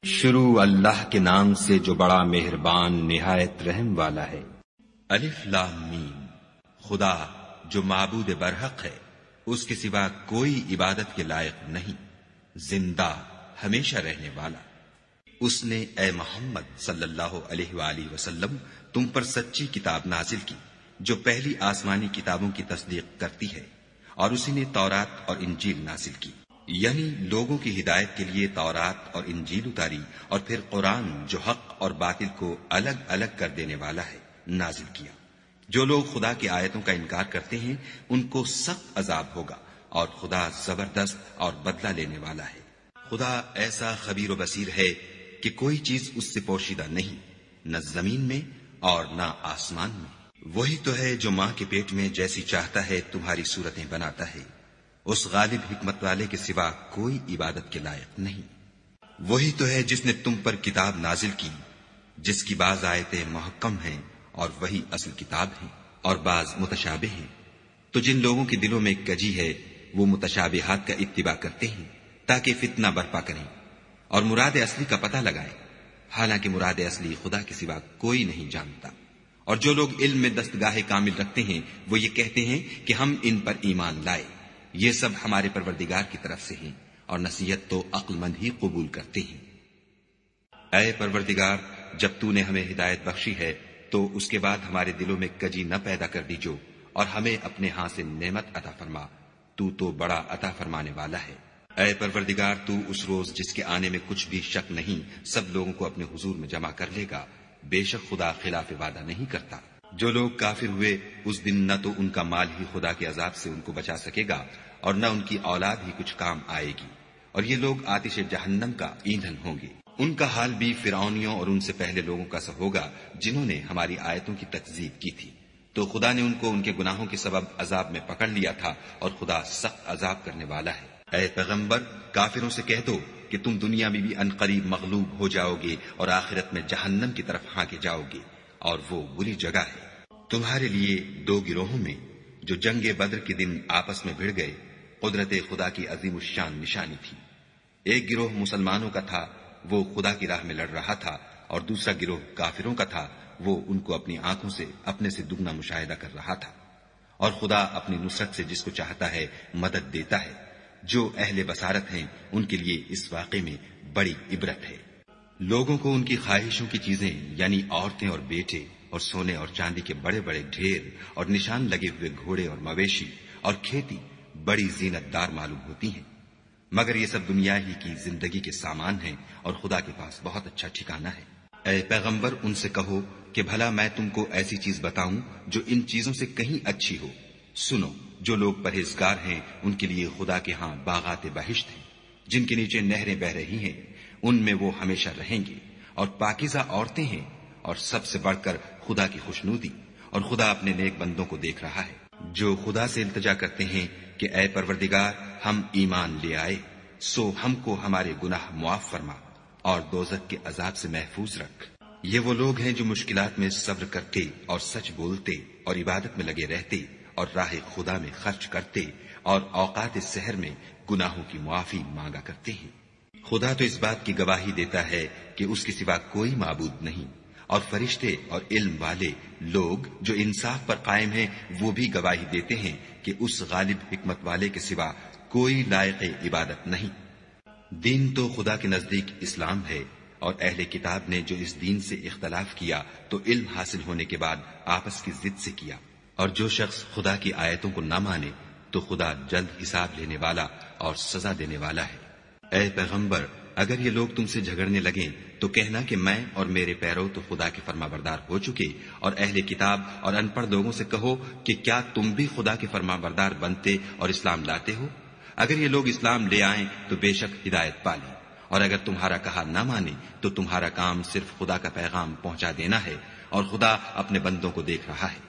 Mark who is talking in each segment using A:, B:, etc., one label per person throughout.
A: شروع اللہ کے نام سے جو بڑا مہربان نہایت رحم والا ہے۔
B: الف لام میم، خدا جو معبود برحق ہے، اس کے سوا کوئی عبادت کے لائق نہیں، زندہ ہمیشہ رہنے والا۔ اس نے اے محمد صلی اللہ علیہ وآلہ وسلم تم پر سچی کتاب نازل کی جو پہلی آسمانی کتابوں کی تصدیق کرتی ہے، اور اسی نے تورات اور انجیل نازل کی، یعنی لوگوں کی ہدایت کے لیے تورات اور انجیل اتاری، اور پھر قرآن جو حق اور باطل کو الگ الگ کر دینے والا ہے نازل کیا۔ جو لوگ خدا کی آیتوں کا انکار کرتے ہیں ان کو سخت عذاب ہوگا، اور خدا زبردست اور بدلہ لینے والا ہے۔ خدا ایسا خبیر و بصیر ہے کہ کوئی چیز اس سے پوشیدہ نہیں، نہ زمین میں اور نہ آسمان میں۔ وہی تو ہے جو ماں کے پیٹ میں جیسی چاہتا ہے تمہاری صورتیں بناتا ہے، اس غالب حکمت والے کے سوا کوئی عبادت کے لائق نہیں۔ وہی تو ہے جس نے تم پر کتاب نازل کی جس کی بعض آیتیں محکم ہیں اور وہی اصل کتاب ہیں، اور بعض متشابہ ہیں۔ تو جن لوگوں کے دلوں میں کجی ہے وہ متشابہات کا اتباع کرتے ہیں تاکہ فتنہ برپا کریں اور مراد اصلی کا پتہ لگائیں، حالانکہ مراد اصلی خدا کے سوا کوئی نہیں جانتا۔ اور جو لوگ علم میں دستگاہ کامل رکھتے ہیں وہ یہ کہتے ہیں کہ ہم ان پر ایمان لائے، یہ سب ہمارے پروردگار کی طرف سے ہیں، اور نصیحت تو عقل مند ہی قبول کرتے ہیں۔ اے پروردگار، جب تو نے ہمیں ہدایت بخشی ہے تو اس کے بعد ہمارے دلوں میں کجی نہ پیدا کر دیجو، اور ہمیں اپنے ہاں سے نعمت عطا فرما، تو بڑا عطا فرمانے والا ہے۔ اے پروردگار، تو اس روز جس کے آنے میں کچھ بھی شک نہیں سب لوگوں کو اپنے حضور میں جمع کر لے گا، بے شک خدا خلاف وعدہ نہیں کرتا۔ جو لوگ کافر ہوئے اس دن نہ تو ان کا مال ہی خدا کے عذاب سے ان کو بچا سکے گا اور نہ ان کی اولاد ہی کچھ کام آئے گی، اور یہ لوگ آتش جہنم کا ایندھن ہوں گے۔ ان کا حال بھی فرعونیوں اور ان سے پہلے لوگوں کا سا ہوگا جنہوں نے ہماری آیتوں کی تکذیب کی تھی، تو خدا نے ان کو ان کے گناہوں کے سبب عذاب میں پکڑ لیا تھا، اور خدا سخت عذاب کرنے والا ہے۔ اے پیغمبر، کافروں سے کہہ دو کہ تم دنیا میں بھی عنقریب مغلوب ہو جاؤ گے اور آخرت میں جہنم کی طرف ہانکے جاؤ گے، اور وہ بری جگہ ہے۔ تمہارے لیے دو گروہوں میں جو جنگ بدر کے دن آپس میں بھڑ گئے قدرت خدا کی عظیم الشان نشانی تھی۔ ایک گروہ مسلمانوں کا تھا، وہ خدا کی راہ میں لڑ رہا تھا، اور دوسرا گروہ کافروں کا تھا، وہ ان کو اپنی آنکھوں سے اپنے سے دگنا مشاہدہ کر رہا تھا۔ اور خدا اپنی نصرت سے جس کو چاہتا ہے مدد دیتا ہے۔ جو اہل بصارت ہیں ان کے لیے اس واقعے میں بڑی عبرت ہے۔ لوگوں کو ان کی خواہشوں کی چیزیں یعنی عورتیں اور بیٹے اور سونے اور چاندی کے بڑے بڑے ڈھیر اور نشان لگے ہوئے گھوڑے اور مویشی اور کھیتی بڑی زینت دار معلوم ہوتی ہیں، مگر یہ سب دنیا ہی کی زندگی کے سامان ہیں، اور خدا کے پاس بہت اچھا ٹھکانہ ہے۔ اے پیغمبر، ان سے کہو کہ بھلا میں تم کو ایسی چیز بتاؤں جو ان چیزوں سے کہیں اچھی ہو۔ سنو، جو لوگ پرہیزگار ہیں ان کے لیے خدا کے ہاں باغات بہشت ہیں جن کے نیچے نہریں بہ رہی ہیں، ان میں وہ ہمیشہ رہیں گے، اور پاکیزہ عورتیں ہیں، اور سب سے بڑھ کر خدا کی خوشنودی، اور خدا اپنے نیک بندوں کو دیکھ رہا ہے جو خدا سے التجا کرتے ہیں کہ اے پروردگار، ہم ایمان لے آئے، سو ہم کو ہمارے گناہ معاف فرما اور دوزخ کے عذاب سے محفوظ رکھ۔ یہ وہ لوگ ہیں جو مشکلات میں صبر کرتے اور سچ بولتے اور عبادت میں لگے رہتے اور راہ خدا میں خرچ کرتے اور اوقات سحر میں گناہوں کی معافی مانگا کرتے ہیں۔ خدا تو اس بات کی گواہی دیتا ہے کہ اس کے سوا کوئی معبود نہیں، اور فرشتے اور علم والے لوگ جو انصاف پر قائم ہیں وہ بھی گواہی دیتے ہیں کہ اس غالب حکمت والے کے سوا کوئی لائق عبادت نہیں۔ دین تو خدا کے نزدیک اسلام ہے، اور اہل کتاب نے جو اس دین سے اختلاف کیا تو علم حاصل ہونے کے بعد آپس کی ضد سے کیا، اور جو شخص خدا کی آیتوں کو نہ مانے تو خدا جلد حساب لینے والا اور سزا دینے والا ہے۔ اے پیغمبر، اگر یہ لوگ تم سے جھگڑنے لگیں تو کہنا کہ میں اور میرے پیرو تو خدا کے فرما بردار ہو چکے، اور اہل کتاب اور ان پڑھ لوگوں سے کہو کہ کیا تم بھی خدا کے فرما بردار بنتے اور اسلام لاتے ہو؟ اگر یہ لوگ اسلام لے آئیں تو بے شک ہدایت پالیں، اور اگر تمہارا کہا نہ مانے تو تمہارا کام صرف خدا کا پیغام پہنچا دینا ہے، اور خدا اپنے بندوں کو دیکھ رہا ہے۔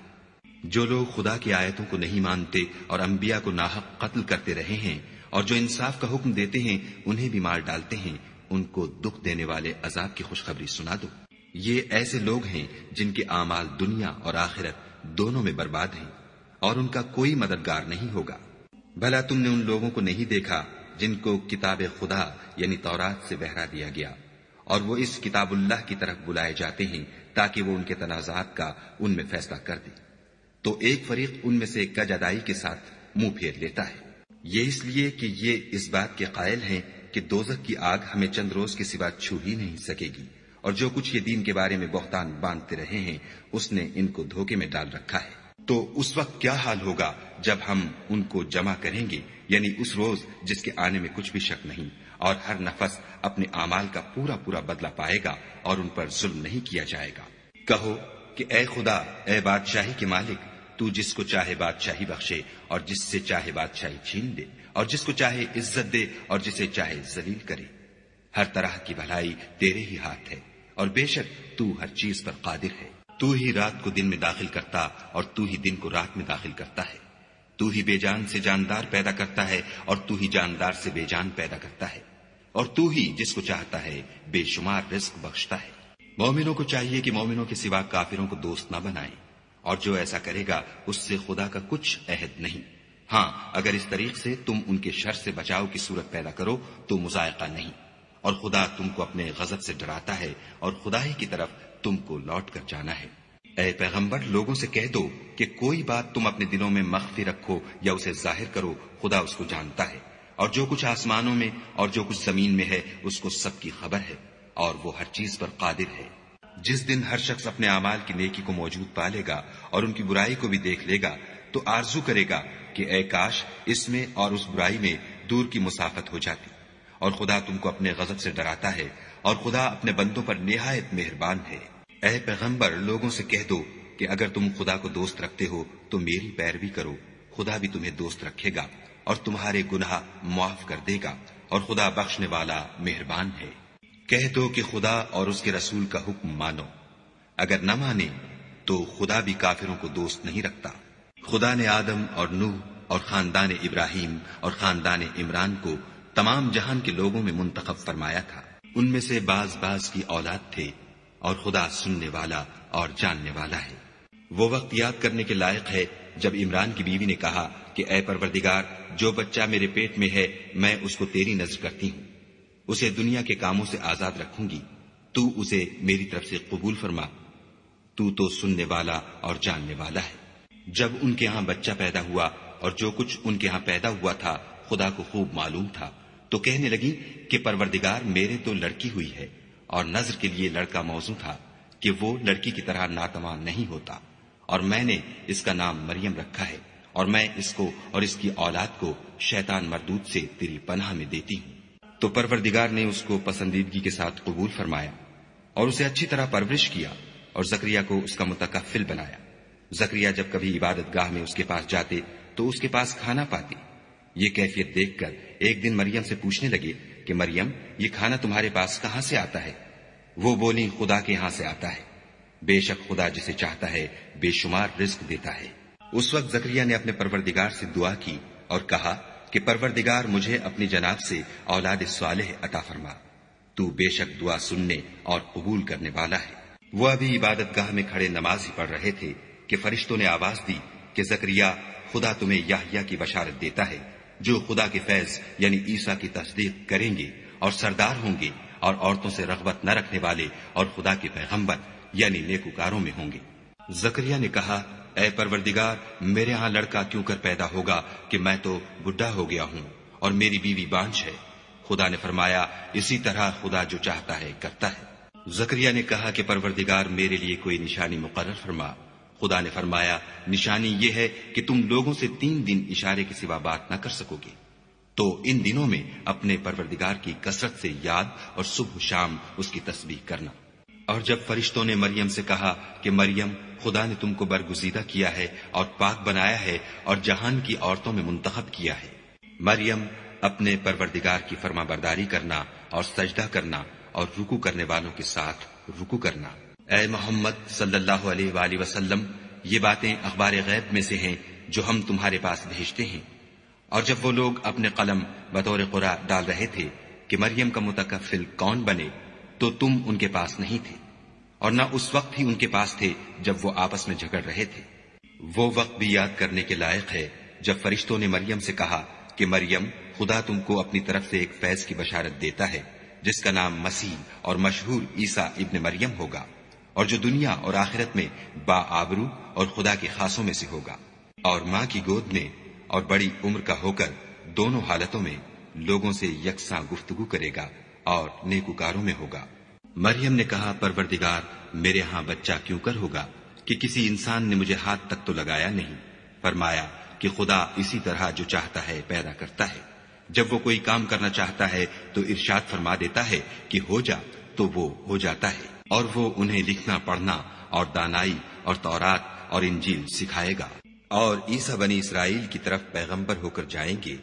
B: جو لوگ خدا کی آیتوں کو نہیں مانتے اور انبیاء کو ناحق قتل کرتے رہے ہیں، اور جو انصاف کا حکم دیتے ہیں انہیں بھی مار ڈالتے ہیں، ان کو دکھ دینے والے عذاب کی خوشخبری سنا دو۔ یہ ایسے لوگ ہیں جن کے اعمال دنیا اور آخرت دونوں میں برباد ہیں، اور ان کا کوئی مددگار نہیں ہوگا۔ بھلا تم نے ان لوگوں کو نہیں دیکھا جن کو کتاب خدا یعنی تورات سے بہرا دیا گیا، اور وہ اس کتاب اللہ کی طرف بلائے جاتے ہیں تاکہ وہ ان کے تنازعات کا ان میں فیصلہ کر دے، تو ایک فریق ان میں سے کج ادائی کے ساتھ منہ پھیر لیتا ہے۔ یہ اس لیے کہ یہ اس بات کے قائل ہیں کہ دوزخ کی آگ ہمیں چند روز کے سوا چھو ہی نہیں سکے گی، اور جو کچھ یہ دین کے بارے میں بہتان باندھتے رہے ہیں اس نے ان کو دھوکے میں ڈال رکھا ہے۔ تو اس وقت کیا حال ہوگا جب ہم ان کو جمع کریں گے، یعنی اس روز جس کے آنے میں کچھ بھی شک نہیں، اور ہر نفس اپنے اعمال کا پورا پورا بدلہ پائے گا اور ان پر ظلم نہیں کیا جائے گا۔ کہو کہ اے خدا، اے بادشاہی کے مالک، تو جس کو چاہے بادشاہی بخشے اور جس سے چاہے بادشاہی چھین دے، اور جس کو چاہے عزت دے اور جسے چاہے ذلیل کرے۔ ہر طرح کی بھلائی تیرے ہی ہاتھ ہے، اور بے شک تو ہر چیز پر قادر ہے۔ تو ہی رات کو دن میں داخل کرتا اور تو ہی دن کو رات میں داخل کرتا ہے۔ تو ہی بے جان سے جاندار پیدا کرتا ہے اور تو ہی جاندار سے بے جان پیدا کرتا ہے، اور تو ہی جس کو چاہتا ہے بے شمار رزق بخشتا ہے۔ مومنوں کو چاہیے کہ مومنوں کے سوا کافروں کو دوست نہ بنائیں، اور جو ایسا کرے گا اس سے خدا کا کچھ عہد نہیں۔ ہاں، اگر اس طریق سے تم ان کے شر سے بچاؤ کی صورت پیدا کرو تو مذائقہ نہیں، اور خدا تم کو اپنے غضب سے ڈراتا ہے اور خدا ہی کی طرف تم کو لوٹ کر جانا ہے۔ اے پیغمبر، لوگوں سے کہہ دو کہ کوئی بات تم اپنے دلوں میں مخفی رکھو یا اسے ظاہر کرو، خدا اس کو جانتا ہے، اور جو کچھ آسمانوں میں اور جو کچھ زمین میں ہے اس کو سب کی خبر ہے، اور وہ ہر چیز پر قادر ہے۔ جس دن ہر شخص اپنے اعمال کی نیکی کو موجود پا لے گا اور ان کی برائی کو بھی دیکھ لے گا تو آرزو کرے گا کہ اے کاش اس میں اور اس برائی میں دور کی مسافت ہو جاتی، اور خدا تم کو اپنے غضب سے ڈراتا ہے، اور خدا اپنے بندوں پر نہایت مہربان ہے۔ اے پیغمبر، لوگوں سے کہہ دو کہ اگر تم خدا کو دوست رکھتے ہو تو میری پیروی کرو، خدا بھی تمہیں دوست رکھے گا اور تمہارے گناہ معاف کر دے گا، اور خدا بخشنے والا مہربان ہے۔ کہہ دو کہ خدا اور اس کے رسول کا حکم مانو، اگر نہ مانے تو خدا بھی کافروں کو دوست نہیں رکھتا۔ خدا نے آدم اور نوح اور خاندان ابراہیم اور خاندان عمران کو تمام جہان کے لوگوں میں منتخب فرمایا تھا، ان میں سے بعض کی اولاد تھے، اور خدا سننے والا اور جاننے والا ہے۔ وہ وقت یاد کرنے کے لائق ہے جب عمران کی بیوی نے کہا کہ اے پروردگار، جو بچہ میرے پیٹ میں ہے میں اس کو تیری نذر کرتی ہوں، اسے دنیا کے کاموں سے آزاد رکھوں گی، تو اسے میری طرف سے قبول فرما، تو سننے والا اور جاننے والا ہے۔ جب ان کے ہاں بچہ پیدا ہوا اور جو کچھ ان کے ہاں پیدا ہوا تھا خدا کو خوب معلوم تھا، تو کہنے لگی کہ پروردگار، میرے تو لڑکی ہوئی ہے، اور نذر کے لیے لڑکا موزوں تھا کہ وہ لڑکی کی طرح ناتواں نہیں ہوتا، اور میں نے اس کا نام مریم رکھا ہے، اور میں اس کو اور اس کی اولاد کو شیطان مردود سے تیری پناہ میں دیتی ہوں۔ تو پروردگار نے اس کو پسندیدگی کے ساتھ قبول فرمایا اور اسے اچھی طرح پرورش کیا، اور زکریا کو اس کا متکفل بنایا۔ زکریا جب کبھی عبادت گاہ میں اس کے پاس جاتے تو اس کے پاس کھانا پاتے۔ یہ کیفیت دیکھ کر ایک دن مریم سے پوچھنے لگے کہ مریم، یہ کھانا تمہارے پاس کہاں سے آتا ہے؟ وہ بولی، خدا کے ہاں سے آتا ہے، بے شک خدا جسے چاہتا ہے بے شمار رزق دیتا ہے۔ اس وقت زکریا نے اپنے پروردگار سے دعا کی اور کہا کہ پروردگار، مجھے اپنی جناب سے اولاد صالح عطا فرما، تو بے شک دعا سننے اور قبول کرنے والا ہے۔ وہ ابھی عبادت گاہ میں کھڑے نماز ہی پڑھ رہے تھے کہ فرشتوں نے آواز دی کہ زکریا، خدا تمہیں یحییٰ کی بشارت دیتا ہے، جو خدا کے فیض یعنی عیسیٰ کی تصدیق کریں گے اور سردار ہوں گے اور عورتوں سے رغبت نہ رکھنے والے اور خدا کے پیغمبر یعنی نیکوکاروں میں ہوں گے۔ زکریا نے کہا، اے پروردگار، میرے ہاں لڑکا کیوں کر پیدا ہوگا کہ میں تو بڈھا ہو گیا ہوں اور میری بیوی بانجھ ہے۔ خدا نے فرمایا، اسی طرح خدا جو چاہتا ہے کرتا ہے۔ زکریا نے کہا کہ پروردگار، میرے لیے کوئی نشانی مقرر فرما۔ خدا نے فرمایا، نشانی یہ ہے کہ تم لوگوں سے 3 دن اشارے کے سوا بات نہ کر سکو گے، تو ان دنوں میں اپنے پروردگار کی کثرت سے یاد اور صبح و شام اس کی تسبیح کرنا۔ اور جب فرشتوں نے مریم سے کہا کہ مریم، خدا نے تم کو برگزیدہ کیا ہے اور پاک بنایا ہے اور جہان کی عورتوں میں منتخب کیا ہے، مریم، اپنے پروردگار کی فرما برداری کرنا اور سجدہ کرنا اور رکوع کرنے والوں کے ساتھ رکوع کرنا۔ اے محمد صلی اللہ علیہ وآلہ وسلم، یہ باتیں اخبار غیب میں سے ہیں جو ہم تمہارے پاس بھیجتے ہیں۔ اور جب وہ لوگ اپنے قلم بطور قرآ ڈال رہے تھے کہ مریم کا متکفل کون بنے، تو تم ان کے پاس نہیں تھے، اور نہ اس وقت ہی ان کے پاس تھے جب وہ آپس میں جھگڑ رہے تھے۔ وہ وقت بھی یاد کرنے کے لائق ہے جب فرشتوں نے مریم سے کہا کہ مریم، خدا تم کو اپنی طرف سے ایک فیض کی بشارت دیتا ہے جس کا نام مسیح اور مشہور عیسیٰ ابن مریم ہوگا، اور جو دنیا اور آخرت میں با آبرو اور خدا کے خاصوں میں سے ہوگا، اور ماں کی گود میں اور بڑی عمر کا ہو کر دونوں حالتوں میں لوگوں سے یکساں گفتگو کرے گا اور نیکوکاروں میں ہوگا۔ مریم نے کہا، پروردگار، میرے ہاں بچہ کیوں کر ہوگا کہ کسی انسان نے مجھے ہاتھ تک تو لگایا نہیں۔ فرمایا کہ خدا اسی طرح جو چاہتا ہے پیدا کرتا ہے، جب وہ کوئی کام کرنا چاہتا ہے تو ارشاد فرما دیتا ہے کہ ہو جا، تو وہ ہو جاتا ہے، اور وہ انہیں لکھنا پڑھنا اور دانائی اور تورات اور انجیل سکھائے گا۔ اور عیسیٰ بنی اسرائیل کی طرف پیغمبر ہو کر جائیں گے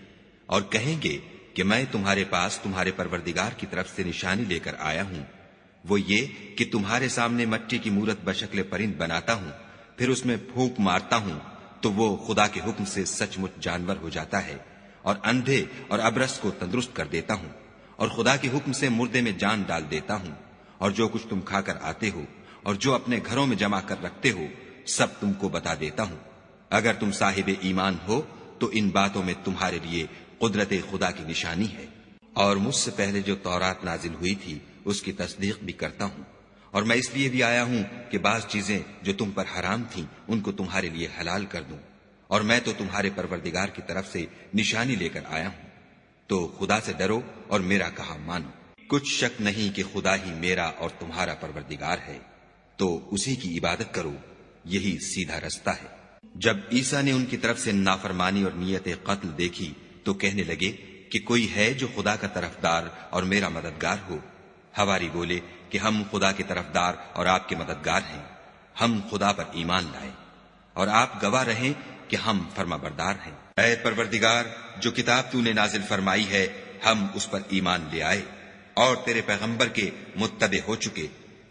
B: اور کہیں گے کہ میں تمہارے پاس تمہارے پروردگار کی طرف سے نشانی لے کر آیا ہوں، وہ یہ کہ تمہارے سامنے مٹی کی مورت بشکل پرند بناتا ہوں، پھر اس میں پھونک مارتا ہوں تو وہ خدا کے حکم سے سچ مچ جانور ہو جاتا ہے، اور اندھے اور ابرص کو تندرست کر دیتا ہوں، اور خدا کے حکم سے مردے میں جان ڈال دیتا ہوں، اور جو کچھ تم کھا کر آتے ہو اور جو اپنے گھروں میں جمع کر رکھتے ہو سب تم کو بتا دیتا ہوں۔ اگر تم صاحب ایمان ہو تو ان باتوں میں تمہارے لیے قدرت خدا کی نشانی ہے، اور مجھ سے پہلے جو تورات نازل ہوئی تھی اس کی تصدیق بھی کرتا ہوں، اور میں اس لیے بھی آیا ہوں کہ بعض چیزیں جو تم پر حرام تھیں ان کو تمہارے لیے حلال کر دوں، اور میں تو تمہارے پروردگار کی طرف سے نشانی لے کر آیا ہوں، تو خدا سے ڈرو اور میرا کہا مانو۔ کچھ شک نہیں کہ خدا ہی میرا اور تمہارا پروردگار ہے، تو اسی کی عبادت کرو، یہی سیدھا رستہ ہے۔ جب عیسیٰ نے ان کی طرف سے نافرمانی اور نیت قتل دیکھی تو کہنے لگے کہ کوئی ہے جو خدا کا طرفدار اور میرا مددگار ہو؟ حواری بولے کہ ہم خدا کے طرفدار اور آپ کے مددگار ہیں، ہم خدا پر ایمان لائے اور آپ گواہ رہیں کہ ہم فرما بردار ہیں۔ اے پروردگار، جو کتاب تو نے نازل فرمائی ہے ہم اس پر ایمان لے آئے، اور تیرے پیغمبر کے متبع ہو چکے،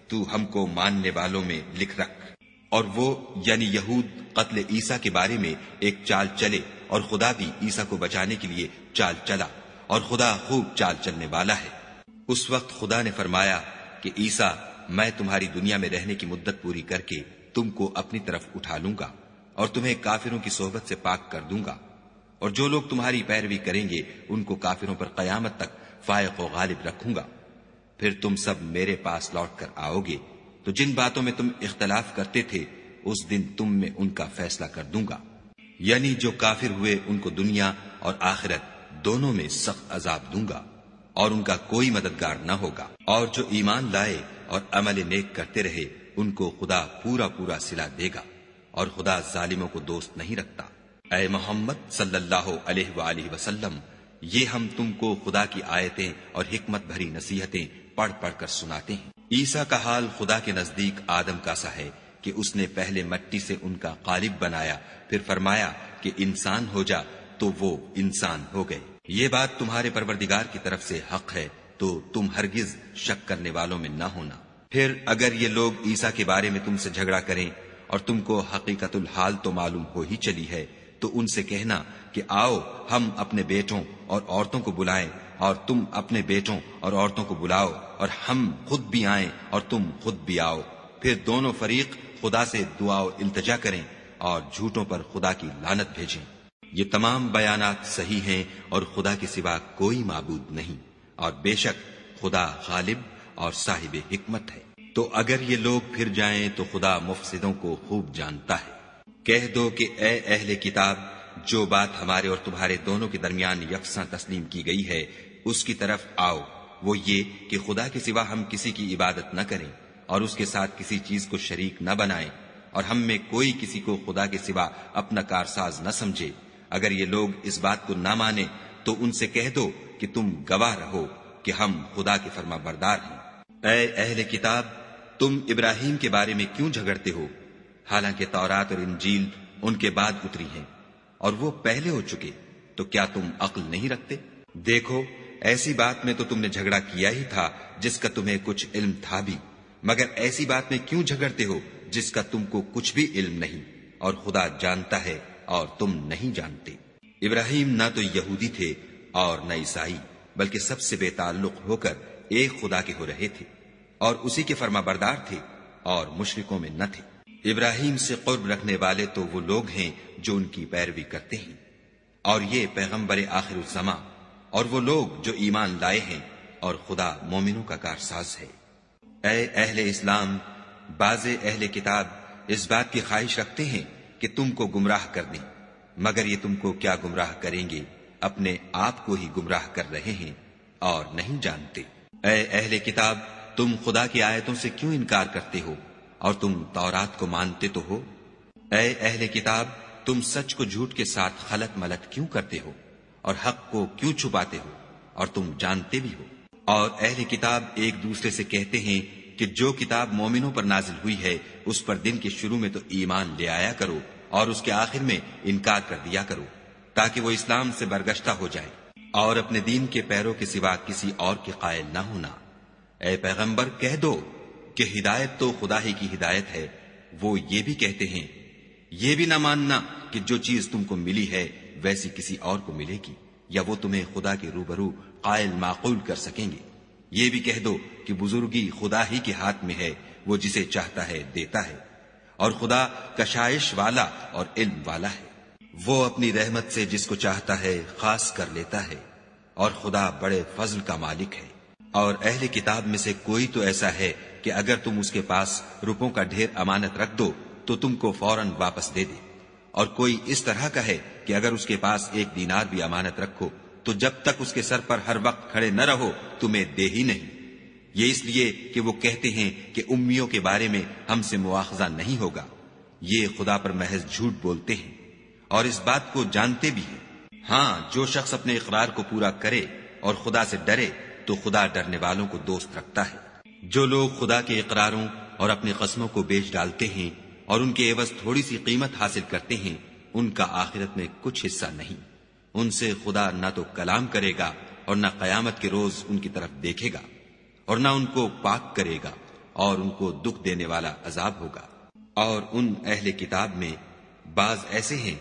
B: تو ہم کو ماننے والوں میں لکھ رکھ۔ اور وہ یعنی یہود قتل عیسیٰ کے بارے میں ایک چال چلے، اور خدا بھی عیسیٰ کو بچانے کے لیے چال چلا، اور خدا خوب چال چلنے والا ہے۔ اس وقت خدا نے فرمایا کہ عیسیٰ، میں تمہاری دنیا میں رہنے کی مدت پوری کر کے تم کو اپنی طرف اٹھا لوں گا اور تمہیں کافروں کی صحبت سے پاک کر دوں گا، اور جو لوگ تمہاری پیروی کریں گے ان کو کافروں پر قیامت تک فائق و غالب رکھوں گا۔ پھر تم سب میرے پاس لوٹ کر آؤ گے تو جن باتوں میں تم اختلاف کرتے تھے اس دن تم میں ان کا فیصلہ کر دوں گا، یعنی جو کافر ہوئے ان کو دنیا اور آخرت دونوں میں سخت عذاب دوں گا، اور ان کا کوئی مددگار نہ ہوگا۔ اور جو ایمان لائے اور عمل نیک کرتے رہے ان کو خدا پورا پورا صلہ دے گا، اور خدا ظالموں کو دوست نہیں رکھتا۔ اے محمد صلی اللہ علیہ وآلہ وسلم، یہ ہم تم کو خدا کی آیتیں اور حکمت بھری نصیحتیں پڑھ پڑھ کر سناتے ہیں۔ عیسیٰ کا حال خدا کے نزدیک آدم کا سا ہے کہ اس نے پہلے مٹی سے ان کا قالب بنایا، پھر فرمایا کہ انسان ہو جا، تو وہ انسان ہو گئے۔ یہ بات تمہارے پروردگار کی طرف سے حق ہے، تو تم ہرگز شک کرنے والوں میں نہ ہونا۔ پھر اگر یہ لوگ عیسیٰ کے بارے میں تم سے جھگڑا کریں اور تم کو حقیقت الحال تو معلوم ہو ہی چلی ہے، تو ان سے کہنا کہ آؤ ہم اپنے بیٹوں اور عورتوں کو بلائیں، اور تم اپنے بیٹوں اور عورتوں کو بلاؤ، اور ہم خود بھی آئیں اور تم خود بھی آؤ، پھر دونوں فریق خدا سے دعا و التجا کریں اور جھوٹوں پر خدا کی لعنت بھیجیں۔ یہ تمام بیانات صحیح ہیں اور خدا کے سوا کوئی معبود نہیں، اور بے شک خدا غالب اور صاحب حکمت ہے۔ تو اگر یہ لوگ پھر جائیں تو خدا مفسدوں کو خوب جانتا ہے۔ کہہ دو کہ اے اہل کتاب، جو بات ہمارے اور تمہارے دونوں کے درمیان یکساں تسلیم کی گئی ہے اس کی طرف آؤ، وہ یہ کہ خدا کے سوا ہم کسی کی عبادت نہ کریں اور اس کے ساتھ کسی چیز کو شریک نہ بنائیں، اور ہم میں کوئی کسی کو خدا کے سوا اپنا کارساز نہ سمجھے۔ اگر یہ لوگ اس بات کو نہ مانیں تو ان سے کہہ دو کہ تم گواہ رہو کہ ہم خدا کے فرما بردار ہیں۔ اے اہل کتاب، تم ابراہیم کے بارے میں کیوں جھگڑتے ہو، حالانکہ تورات اور انجیل ان کے بعد اتری ہیں اور وہ پہلے ہو چکے، تو کیا تم عقل نہیں رکھتے؟ دیکھو، ایسی بات میں تو تم نے جھگڑا کیا ہی تھا جس کا تمہیں کچھ علم تھا بھی، مگر ایسی بات میں کیوں جھگڑتے ہو جس کا تم کو کچھ بھی علم نہیں، اور خدا جانتا ہے اور تم نہیں جانتے۔ ابراہیم نہ تو یہودی تھے اور نہ عیسائی، بلکہ سب سے بے تعلق ہو کر ایک خدا کے ہو رہے تھے، اور اسی کے فرما بردار تھے اور مشرکوں میں نہ تھے۔ ابراہیم سے قرب رکھنے والے تو وہ لوگ ہیں جو ان کی پیروی کرتے ہیں، اور یہ پیغمبر آخر الزماں، اور وہ لوگ جو ایمان لائے ہیں اور خدا مومنوں کا کارساز ہے۔ اے اہل اسلام، بعض اہل کتاب اس بات کی خواہش رکھتے ہیں کہ تم کو گمراہ کر دیں، مگر یہ تم کو کیا گمراہ کریں گے، اپنے آپ کو ہی گمراہ کر رہے ہیں اور نہیں جانتے۔ اے اہل کتاب، تم خدا کی آیتوں سے کیوں انکار کرتے ہو اور تم تورات کو مانتے تو ہو؟ اے اہل کتاب، تم سچ کو جھوٹ کے ساتھ خلط ملط کیوں کرتے ہو اور حق کو کیوں چھپاتے ہو اور تم جانتے بھی ہو؟ اور اہل کتاب ایک دوسرے سے کہتے ہیں کہ جو کتاب مومنوں پر نازل ہوئی ہے اس پر دن کے شروع میں تو ایمان لے آیا کرو اور اس کے آخر میں انکار کر دیا کرو، تاکہ وہ اسلام سے برگشتہ ہو جائے اور اپنے دین کے پیروں کے سوا کسی اور کے قائل نہ ہونا۔ اے پیغمبر، کہہ دو کہ ہدایت تو خدا ہی کی ہدایت ہے۔ وہ یہ بھی کہتے ہیں، یہ بھی نہ ماننا کہ جو چیز تم کو ملی ہے ویسی کسی اور کو ملے گی، یا وہ تمہیں خدا کے روبرو قائل معقول کر سکیں گے۔ یہ بھی کہہ دو کہ بزرگی خدا ہی کے ہاتھ میں ہے، وہ جسے چاہتا ہے دیتا ہے، اور خدا کشائش والا اور علم والا ہے۔ وہ اپنی رحمت سے جس کو چاہتا ہے خاص کر لیتا ہے، اور خدا بڑے فضل کا مالک ہے۔ اور اہل کتاب میں سے کوئی تو ایسا ہے کہ اگر تم اس کے پاس روپوں کا ڈھیر امانت رکھ دو تو تم کو فوراً واپس دے دے، اور کوئی اس طرح کا ہے کہ اگر اس کے پاس 1 دینار بھی امانت رکھو تو جب تک اس کے سر پر ہر وقت کھڑے نہ رہو تمہیں دے ہی نہیں۔ یہ اس لیے کہ وہ کہتے ہیں کہ امیوں کے بارے میں ہم سے مواخذہ نہیں ہوگا۔ یہ خدا پر محض جھوٹ بولتے ہیں اور اس بات کو جانتے بھی ہیں۔ ہاں، جو شخص اپنے اقرار کو پورا کرے اور خدا سے ڈرے تو خدا ڈرنے والوں کو دوست رکھتا ہے۔ جو لوگ خدا کے اقراروں اور اپنی قسموں کو بیچ ڈالتے ہیں اور ان کے عوض تھوڑی سی قیمت حاصل کرتے ہیں، ان کا آخرت میں کچھ حصہ نہیں۔ ان سے خدا نہ تو کلام کرے گا اور نہ قیامت کے روز ان کی طرف دیکھے گا، اور نہ ان کو پاک کرے گا، اور ان کو دکھ دینے والا عذاب ہوگا۔ اور ان اہل کتاب میں بعض ایسے ہیں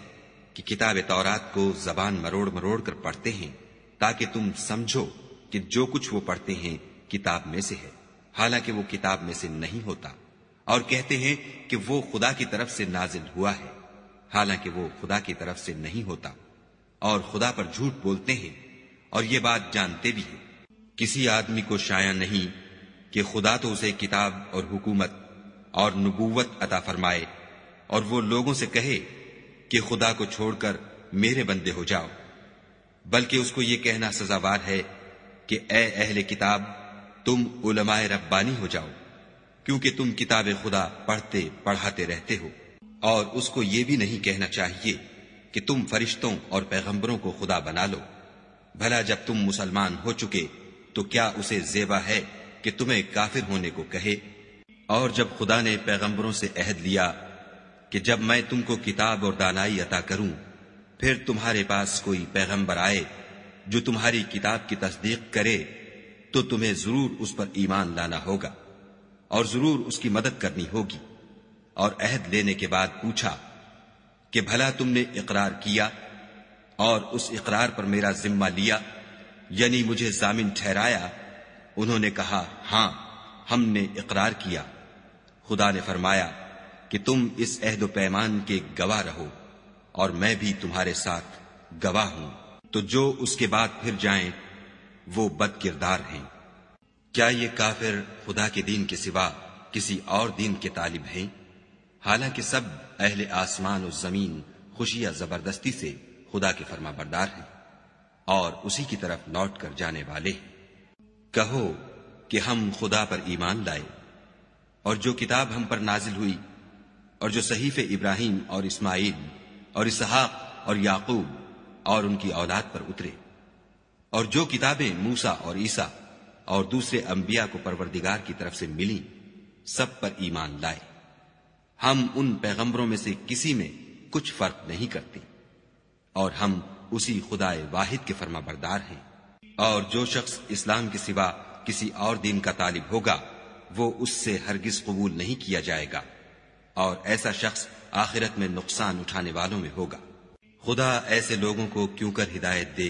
B: کہ کتاب تورات کو زبان مروڑ مروڑ کر پڑھتے ہیں تاکہ تم سمجھو کہ جو کچھ وہ پڑھتے ہیں کتاب میں سے ہے، حالانکہ وہ کتاب میں سے نہیں ہوتا، اور کہتے ہیں کہ وہ خدا کی طرف سے نازل ہوا ہے، حالانکہ وہ خدا کی طرف سے نہیں ہوتا، اور خدا پر جھوٹ بولتے ہیں اور یہ بات جانتے بھی ہیں۔ کسی آدمی کو شایع نہیں کہ خدا تو اسے کتاب اور حکومت اور نبوت عطا فرمائے اور وہ لوگوں سے کہے کہ خدا کو چھوڑ کر میرے بندے ہو جاؤ، بلکہ اس کو یہ کہنا سزاوار ہے کہ اے اہل کتاب، تم علماء ربانی ہو جاؤ، کیونکہ تم کتاب خدا پڑھتے پڑھاتے رہتے ہو۔ اور اس کو یہ بھی نہیں کہنا چاہیے کہ تم فرشتوں اور پیغمبروں کو خدا بنا لو۔ بھلا جب تم مسلمان ہو چکے تو کیا اسے زیبا ہے کہ تمہیں کافر ہونے کو کہے؟ اور جب خدا نے پیغمبروں سے عہد لیا کہ جب میں تم کو کتاب اور دانائی عطا کروں، پھر تمہارے پاس کوئی پیغمبر آئے جو تمہاری کتاب کی تصدیق کرے تو تمہیں ضرور اس پر ایمان لانا ہوگا اور ضرور اس کی مدد کرنی ہوگی۔ اور عہد لینے کے بعد پوچھا کہ بھلا تم نے اقرار کیا اور اس اقرار پر میرا ذمہ لیا، یعنی مجھے ضامن ٹھہرایا؟ انہوں نے کہا ہاں، ہم نے اقرار کیا۔ خدا نے فرمایا کہ تم اس عہد و پیمان کے گواہ رہو اور میں بھی تمہارے ساتھ گواہ ہوں۔ تو جو اس کے بعد پھر جائیں وہ بد کردار ہیں۔ کیا یہ کافر خدا کے دین کے سوا کسی اور دین کے طالب ہیں؟ حالانکہ سب اہل آسمان و زمین خوشی یا زبردستی سے خدا کے فرما بردار ہیں اور اسی کی طرف لوٹ کر جانے والے ہیں۔ کہو کہ ہم خدا پر ایمان لائے اور جو کتاب ہم پر نازل ہوئی اور جو صحیف ابراہیم اور اسماعیل اور اسحاق اور یعقوب اور ان کی اولاد پر اترے، اور جو کتابیں موسیٰ اور عیسیٰ اور دوسرے انبیاء کو پروردگار کی طرف سے ملی، سب پر ایمان لائے۔ ہم ان پیغمبروں میں سے کسی میں کچھ فرق نہیں کرتے، اور ہم اسی خدا واحد کے فرما بردار ہیں۔ اور جو شخص اسلام کے سوا کسی اور دین کا طالب ہوگا وہ اس سے ہرگز قبول نہیں کیا جائے گا، اور ایسا شخص آخرت میں نقصان اٹھانے والوں میں ہوگا۔ خدا ایسے لوگوں کو کیوں کر ہدایت دے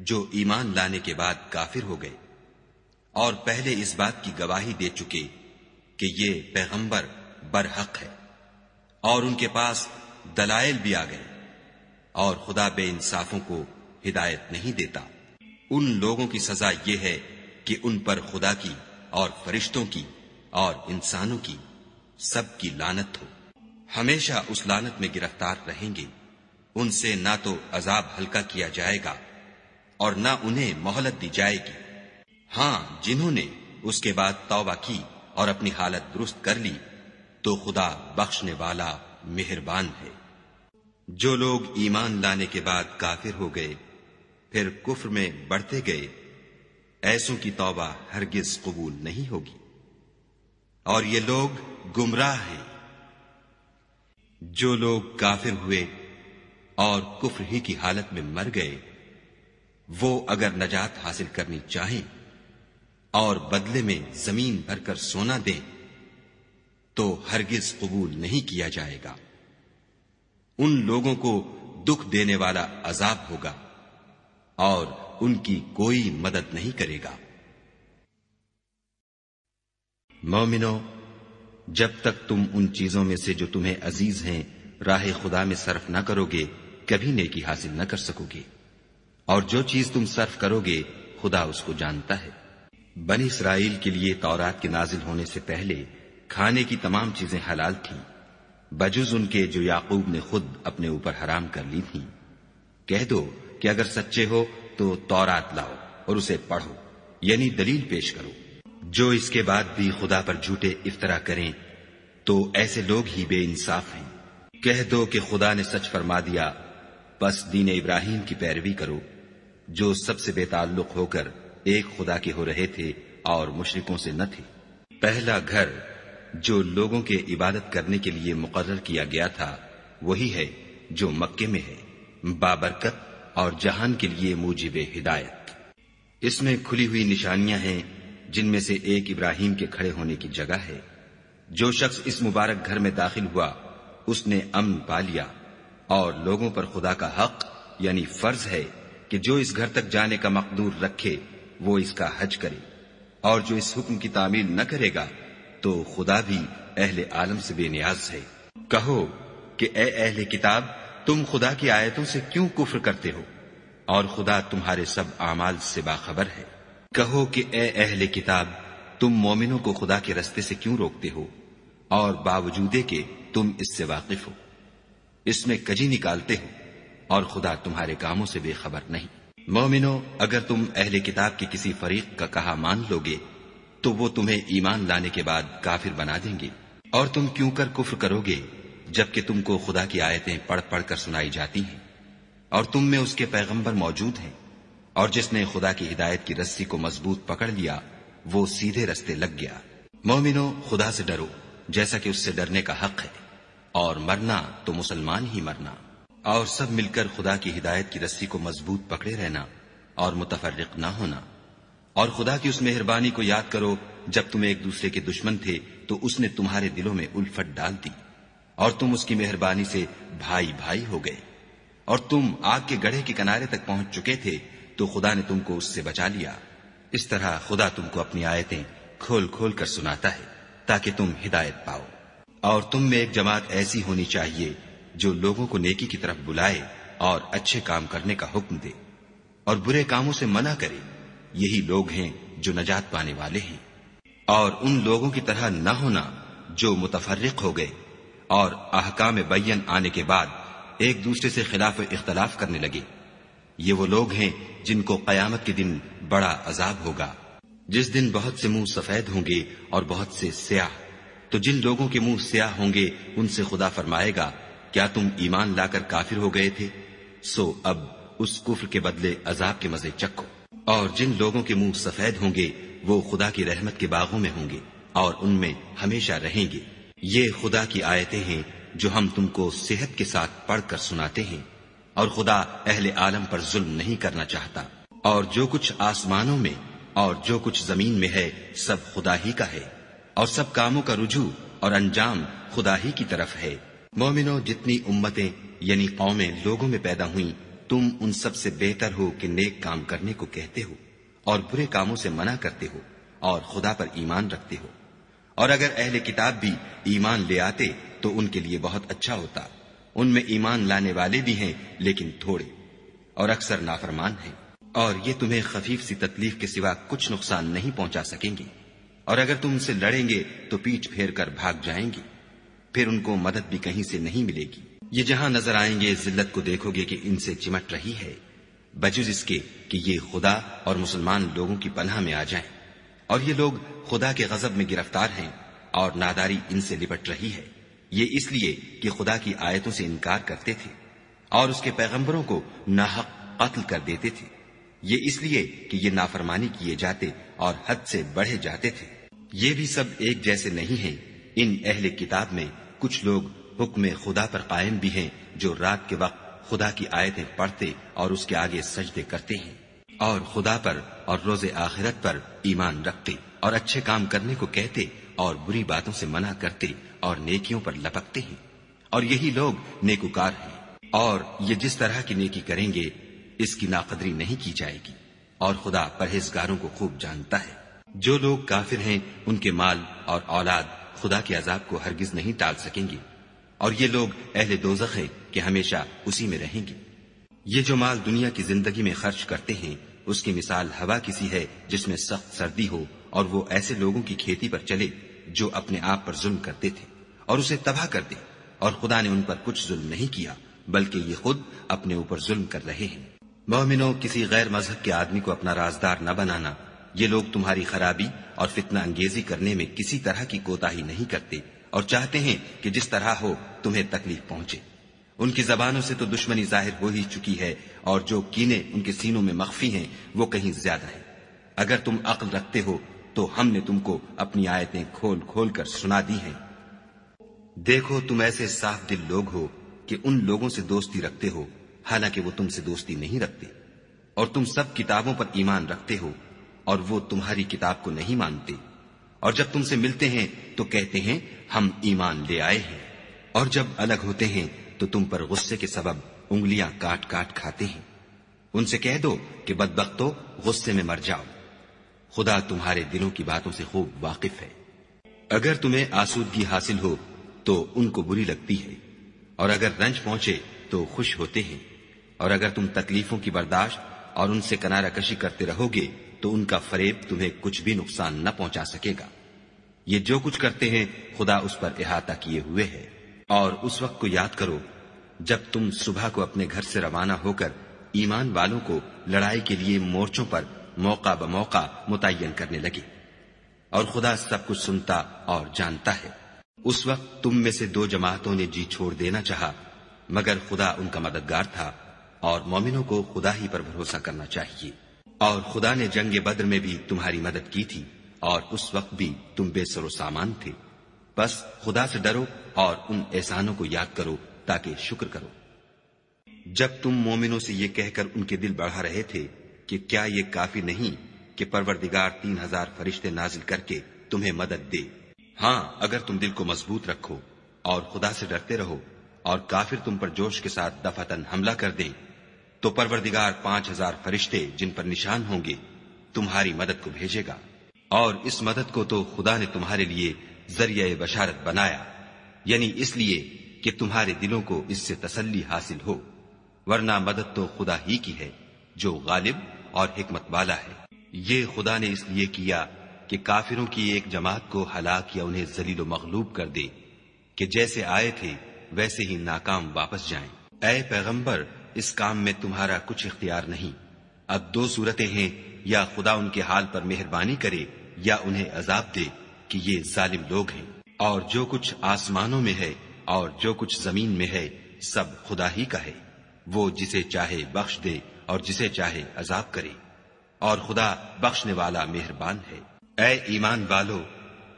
B: جو ایمان لانے کے بعد کافر ہو گئے اور پہلے اس بات کی گواہی دے چکے کہ یہ پیغمبر برحق ہے، اور ان کے پاس دلائل بھی آ گئے، اور خدا بے انصافوں کو ہدایت نہیں دیتا۔ ان لوگوں کی سزا یہ ہے کہ ان پر خدا کی اور فرشتوں کی اور انسانوں کی سب کی لعنت ہو، ہمیشہ اس لعنت میں گرفتار رہیں گے۔ ان سے نہ تو عذاب ہلکا کیا جائے گا اور نہ انہیں مہلت دی جائے گی۔ ہاں، جنہوں نے اس کے بعد توبہ کی اور اپنی حالت درست کر لی تو خدا بخشنے والا مہربان ہے۔ جو لوگ ایمان لانے کے بعد کافر ہو گئے پھر کفر میں بڑھتے گئے، ایسوں کی توبہ ہرگز قبول نہیں ہوگی، اور یہ لوگ گمراہ ہیں۔ جو لوگ کافر ہوئے اور کفر ہی کی حالت میں مر گئے، وہ اگر نجات حاصل کرنی چاہیں اور بدلے میں زمین بھر کر سونا دیں تو ہرگز قبول نہیں کیا جائے گا۔ ان لوگوں کو دکھ دینے والا عذاب ہوگا اور ان کی کوئی مدد نہیں کرے گا۔ مومنو، جب تک تم ان چیزوں میں سے جو تمہیں عزیز ہیں راہ خدا میں صرف نہ کرو گے کبھی نیکی حاصل نہ کر سکو گے، اور جو چیز تم صرف کرو گے خدا اس کو جانتا ہے۔ بنی اسرائیل کے لیے تورات کے نازل ہونے سے پہلے کھانے کی تمام چیزیں حلال تھیں بجز ان کے جو یعقوب نے خود اپنے اوپر حرام کر لی تھیں۔ کہہ دو کہ اگر سچے ہو تو تورات لاؤ اور اسے پڑھو، یعنی دلیل پیش کرو۔ جو اس کے بعد بھی خدا پر جھوٹے افطرا کریں تو ایسے لوگ ہی بے انصاف ہیں۔ کہہ دو کہ خدا نے سچ فرما دیا، بس دین ابراہیم کی پیروی کرو، جو سب سے بے تعلق ہو کر ایک خدا کے ہو رہے تھے اور مشرکوں سے نہ تھے۔ پہلا گھر جو لوگوں کے عبادت کرنے کے لیے مقرر کیا گیا تھا وہی ہے جو مکے میں ہے، بابرکت اور جہان کے لیے موجب ہدایت۔ اس میں کھلی ہوئی نشانیاں ہیں، جن میں سے ایک ابراہیم کے کھڑے ہونے کی جگہ ہے۔ جو شخص اس مبارک گھر میں داخل ہوا اس نے امن پا لیا، اور لوگوں پر خدا کا حق یعنی فرض ہے کہ جو اس گھر تک جانے کا مقدور رکھے وہ اس کا حج کرے، اور جو اس حکم کی تعمیل نہ کرے گا تو خدا بھی اہل عالم سے بے نیاز ہے۔ کہو کہ اے اہل کتاب، تم خدا کی آیتوں سے کیوں کفر کرتے ہو اور خدا تمہارے سب اعمال سے باخبر ہے۔ کہو کہ اے اہل کتاب، تم مومنوں کو خدا کے رستے سے کیوں روکتے ہو اور باوجود کہ تم اس سے واقف ہو، اس میں کجی نکالتے ہو اور خدا تمہارے کاموں سے بے خبر نہیں۔ مومنو، اگر تم اہل کتاب کے کسی فریق کا کہا مان لو گے تو وہ تمہیں ایمان لانے کے بعد کافر بنا دیں گے، اور تم کیوں کر کفر کرو گے جبکہ تم کو خدا کی آیتیں پڑھ پڑھ کر سنائی جاتی ہیں اور تم میں اس کے پیغمبر موجود ہیں، اور جس نے خدا کی ہدایت کی رسی کو مضبوط پکڑ لیا وہ سیدھے رستے لگ گیا۔ مومنو، خدا سے ڈرو جیسا کہ اس سے ڈرنے کا حق ہے، اور مرنا تو مسلمان ہی مرنا، اور سب مل کر خدا کی ہدایت کی رسی کو مضبوط پکڑے رہنا اور متفرق نہ ہونا۔ اور خدا کی اس مہربانی کو یاد کرو جب تم ایک دوسرے کے دشمن تھے تو اس نے تمہارے دلوں میں الفت ڈال دی اور تم اس کی مہربانی سے بھائی بھائی ہو گئے، اور تم آگ کے گڑھے کے کنارے تک پہنچ چکے تھے تو خدا نے تم کو اس سے بچا لیا۔ اس طرح خدا تم کو اپنی آیتیں کھول کھول کر سناتا ہے تاکہ تم ہدایت پاؤ۔ اور تم میں ایک جماعت ایسی ہونی چاہیے جو لوگوں کو نیکی کی طرف بلائے اور اچھے کام کرنے کا حکم دے اور برے کاموں سے منع کرے، یہی لوگ ہیں جو نجات پانے والے ہیں۔ اور ان لوگوں کی طرح نہ ہونا جو متفرق ہو گئے اور احکام بین آنے کے بعد ایک دوسرے سے خلاف اختلاف کرنے لگے، یہ وہ لوگ ہیں جن کو قیامت کے دن بڑا عذاب ہوگا، جس دن بہت سے منہ سفید ہوں گے اور بہت سے سیاہ۔ تو جن لوگوں کے منہ سیاہ ہوں گے ان سے خدا فرمائے گا، کیا تم ایمان لا کر کافر ہو گئے تھے؟ سو اب اس کفر کے بدلے عذاب کے مزے چکھو۔ اور جن لوگوں کے منہ سفید ہوں گے وہ خدا کی رحمت کے باغوں میں ہوں گے اور ان میں ہمیشہ رہیں گے۔ یہ خدا کی آیتیں ہیں جو ہم تم کو صحت کے ساتھ پڑھ کر سناتے ہیں، اور خدا اہل عالم پر ظلم نہیں کرنا چاہتا۔ اور جو کچھ آسمانوں میں اور جو کچھ زمین میں ہے سب خدا ہی کا ہے، اور سب کاموں کا رجوع اور انجام خدا ہی کی طرف ہے۔ مومنو، جتنی امتیں یعنی قومیں لوگوں میں پیدا ہوئیں، تم ان سب سے بہتر ہو کہ نیک کام کرنے کو کہتے ہو اور برے کاموں سے منع کرتے ہو اور خدا پر ایمان رکھتے ہو۔ اور اگر اہل کتاب بھی ایمان لے آتے تو ان کے لیے بہت اچھا ہوتا، ان میں ایمان لانے والے بھی ہیں لیکن تھوڑے، اور اکثر نافرمان ہیں۔ اور یہ تمہیں خفیف سی تکلیف کے سوا کچھ نقصان نہیں پہنچا سکیں گے، اور اگر تم سے لڑیں گے تو پیٹھ پھیر کر بھاگ جائیں گے، پھر ان کو مدد بھی کہیں سے نہیں ملے گی۔ یہ جہاں نظر آئیں گے ذلت کو دیکھو گے کہ ان سے چمٹ رہی ہے، بجز اس کے کہ یہ خدا اور مسلمان لوگوں کی پناہ میں آ جائیں، اور یہ لوگ خدا کے غضب میں گرفتار ہیں اور ناداری ان سے لپٹ رہی ہے۔ یہ اس لیے کہ خدا کی آیتوں سے انکار کرتے تھے اور اس کے پیغمبروں کو ناحق قتل کر دیتے تھے، یہ اس لیے کہ یہ نافرمانی کیے جاتے اور حد سے بڑھے جاتے تھے۔ یہ بھی سب ایک جیسے نہیں ہیں۔ ان اہل کتاب میں کچھ لوگ حکم خدا پر قائم بھی ہیں، جو رات کے وقت خدا کی آیتیں پڑھتے اور اس کے آگے سجدے کرتے ہیں، اور خدا پر اور روز آخرت پر ایمان رکھتے اور اچھے کام کرنے کو کہتے اور بری باتوں سے منع کرتے اور نیکیوں پر لپکتے ہیں، اور یہی لوگ نیکوکار ہیں۔ اور یہ جس طرح کی نیکی کریں گے اس کی ناقدری نہیں کی جائے گی، اور خدا پرہیزگاروں کو خوب جانتا ہے۔ جو لوگ کافر ہیں ان کے مال اور اولاد خدا کے عذاب کو ہرگز نہیں ٹال سکیں گے، اور یہ لوگ اہل دوزخ ہیں کہ ہمیشہ اسی میں رہیں گے۔ یہ جو مال دنیا کی زندگی میں خرچ کرتے ہیں اس کی مثال ہوا کسی ہے جس میں سخت سردی ہو، اور وہ ایسے لوگوں کی کھیتی پر چلے جو اپنے آپ پر ظلم کرتے تھے اور اسے تباہ کر دے، اور خدا نے ان پر کچھ ظلم نہیں کیا بلکہ یہ خود اپنے اوپر ظلم کر رہے ہیں۔ مومنو، کسی غیر مذہب کے آدمی کو اپنا رازدار نہ بنانا، یہ لوگ تمہاری خرابی اور فتنہ انگیزی کرنے میں کسی طرح کی کوتاہی نہیں کرتے اور چاہتے ہیں کہ جس طرح ہو تمہیں تکلیف پہنچے۔ ان کی زبانوں سے تو دشمنی ظاہر ہو ہی چکی ہے، اور جو کینے ان کے سینوں میں مخفی ہیں وہ کہیں زیادہ ہیں۔ اگر تم عقل رکھتے ہو تو ہم نے تم کو اپنی آیتیں کھول کھول کر سنا دی ہیں۔ دیکھو، تم ایسے صاف دل لوگ ہو کہ ان لوگوں سے دوستی رکھتے ہو حالانکہ وہ تم سے دوستی نہیں رکھتے، اور تم سب کتابوں پر ایمان رکھتے ہو اور وہ تمہاری کتاب کو نہیں مانتے، اور جب تم سے ملتے ہیں تو کہتے ہیں ہم ایمان لے آئے ہیں، اور جب الگ ہوتے ہیں تو تم پر غصے کے سبب انگلیاں کاٹ کاٹ کھاتے ہیں۔ ان سے کہہ دو کہ بدبختو، غصے میں مر جاؤ، خدا تمہارے دلوں کی باتوں سے خوب واقف ہے۔ اگر تمہیں آسودگی حاصل ہو تو ان کو بری لگتی ہے، اور اگر رنج پہنچے تو خوش ہوتے ہیں، اور اگر تم تکلیفوں کی برداشت اور ان سے کنارہ کشی کرتے رہو گے تو ان کا فریب تمہیں کچھ بھی نقصان نہ پہنچا سکے گا۔ یہ جو کچھ کرتے ہیں خدا اس پر احاطہ کیے ہوئے ہے۔ اور اس وقت کو یاد کرو جب تم صبح کو اپنے گھر سے روانہ ہو کر ایمان والوں کو لڑائی کے لیے مورچوں پر موقع بموقع متعین کرنے لگے، اور خدا سب کچھ سنتا اور جانتا ہے۔ اس وقت تم میں سے دو جماعتوں نے جی چھوڑ دینا چاہا، مگر خدا ان کا مددگار تھا، اور مومنوں کو خدا ہی پر بھروسہ کرنا چاہیے۔ اور خدا نے جنگ بدر میں بھی تمہاری مدد کی تھی، اور اس وقت بھی تم بے سر و سامان تھے۔ بس خدا سے ڈرو اور ان احسانوں کو یاد کرو تاکہ شکر کرو۔ جب تم مومنوں سے یہ کہہ کر ان کے دل بڑھا رہے تھے کہ کیا یہ کافی نہیں کہ پروردگار 3000 فرشتے نازل کر کے تمہیں مدد دے؟ ہاں، اگر تم دل کو مضبوط رکھو اور خدا سے ڈرتے رہو اور کافر تم پر جوش کے ساتھ دفعتاً حملہ کر دیں تو پروردگار 5000 فرشتے جن پر نشان ہوں گے تمہاری مدد کو بھیجے گا، اور اس مدد کو تو خدا نے تمہارے لیے ذریعہ بشارت بنایا، یعنی اس لیے کہ تمہارے دلوں کو اس سے تسلی حاصل ہو، ورنہ مدد تو خدا ہی کی ہے جو غالب اور حکمت والا ہے۔ یہ خدا نے اس لیے کیا کہ کافروں کی ایک جماعت کو ہلاک یا انہیں ذلیل و مغلوب کر دے کہ جیسے آئے تھے ویسے ہی ناکام واپس جائیں۔ اے پیغمبر، اس کام میں تمہارا کچھ اختیار نہیں۔ اب دو صورتیں ہیں، یا خدا ان کے حال پر مہربانی کرے یا انہیں عذاب دے کہ یہ ظالم لوگ ہیں۔ اور جو کچھ آسمانوں میں ہے اور جو کچھ زمین میں ہے سب خدا ہی کا ہے، وہ جسے چاہے بخش دے اور جسے چاہے عذاب کرے، اور خدا بخشنے والا مہربان ہے۔ اے ایمان والو،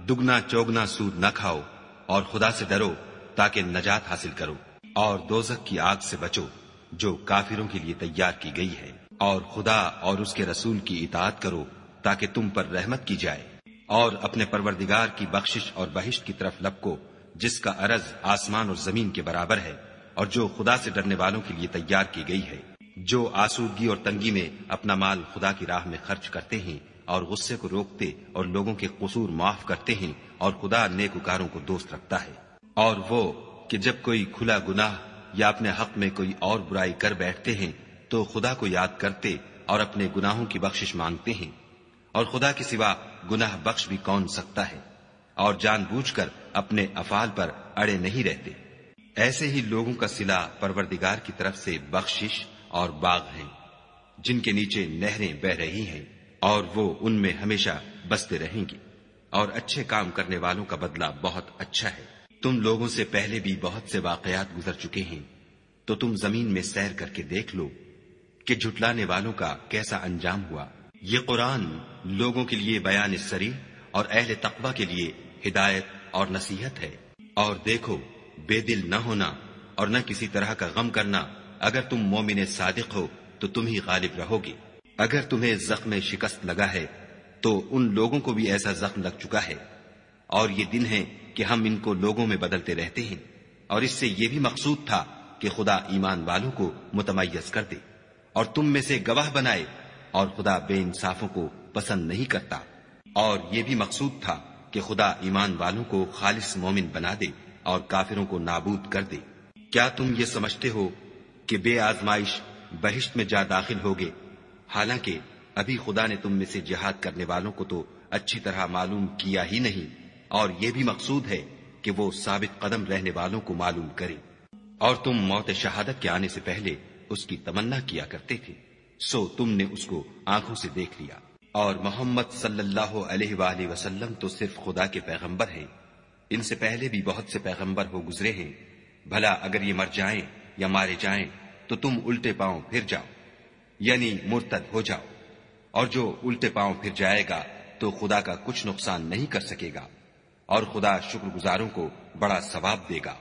B: دگنا چوگنا سود نہ کھاؤ اور خدا سے ڈرو تاکہ نجات حاصل کرو، اور دوزخ کی آگ سے بچو جو کافروں کے لیے تیار کی گئی ہے، اور خدا اور اس کے رسول کی اطاعت کرو تاکہ تم پر رحمت کی جائے، اور اپنے پروردگار کی بخشش اور بہشت کی طرف لپکو جس کا عرض آسمان اور زمین کے برابر ہے، اور جو خدا سے ڈرنے والوں کے لیے تیار کی گئی ہے۔ جو آسودگی اور تنگی میں اپنا مال خدا کی راہ میں خرچ کرتے ہیں اور غصے کو روکتے اور لوگوں کے قصور معاف کرتے ہیں، اور خدا نیکوکاروں کو دوست رکھتا ہے۔ اور وہ کہ جب کوئی کھلا گناہ یا اپنے حق میں کوئی اور برائی کر بیٹھتے ہیں تو خدا کو یاد کرتے
A: اور اپنے گناہوں کی بخشش مانگتے ہیں، اور خدا کے سوا گناہ بخش بھی کون سکتا ہے، اور جان بوجھ کر اپنے افعال پر اڑے نہیں رہتے۔ ایسے ہی لوگوں کا صلہ پروردگار کی طرف سے بخشش اور باغ ہیں جن کے نیچے نہریں بہ رہی ہیں، اور وہ ان میں ہمیشہ بستے رہیں گی، اور اچھے کام کرنے والوں کا بدلہ بہت اچھا ہے۔ تم لوگوں سے پہلے بھی بہت سے واقعات گزر چکے ہیں، تو تم زمین میں سیر کر کے دیکھ لو کہ جھٹلانے والوں کا کیسا انجام ہوا۔ یہ قرآن لوگوں کے لیے بیان صریح اور اہل تقوی کے لیے ہدایت اور نصیحت ہے۔ اور دیکھو، بے دل نہ ہونا اور نہ کسی طرح کا غم کرنا، اگر تم مومن صادق ہو تو تم ہی غالب رہو گے۔ اگر تمہیں زخم شکست لگا ہے تو ان لوگوں کو بھی ایسا زخم لگ چکا ہے، اور یہ دن ہے کہ ہم ان کو لوگوں میں بدلتے رہتے ہیں، اور اس سے یہ بھی مقصود تھا کہ خدا ایمان والوں کو متمیز کر دے اور تم میں سے گواہ بنائے، اور خدا بے انصافوں کو پسند نہیں کرتا۔ اور یہ بھی مقصود تھا کہ خدا ایمان والوں کو خالص مومن بنا دے اور کافروں کو نابود کر دے۔ کیا تم یہ سمجھتے ہو کہ بے آزمائش بہشت میں جا داخل ہوگے، حالانکہ ابھی خدا نے تم میں سے جہاد کرنے والوں کو تو اچھی طرح معلوم کیا ہی نہیں، اور یہ بھی مقصود ہے کہ وہ ثابت قدم رہنے والوں کو معلوم کرے۔ اور تم موت شہادت کے آنے سے پہلے اس کی تمنا کیا کرتے تھے، سو تم نے اس کو آنکھوں سے دیکھ لیا۔ اور محمد صلی اللہ علیہ وآلہ وسلم تو صرف خدا کے پیغمبر ہیں، ان سے پہلے بھی بہت سے پیغمبر ہو گزرے ہیں، بھلا اگر یہ مر جائیں یا مارے جائیں تو تم الٹے پاؤں پھر جاؤ، یعنی مرتد ہو جاؤ، اور جو الٹے پاؤں پھر جائے گا تو خدا کا کچھ نقصان نہیں کر سکے گا، اور خدا شکر گزاروں کو بڑا ثواب دے گا۔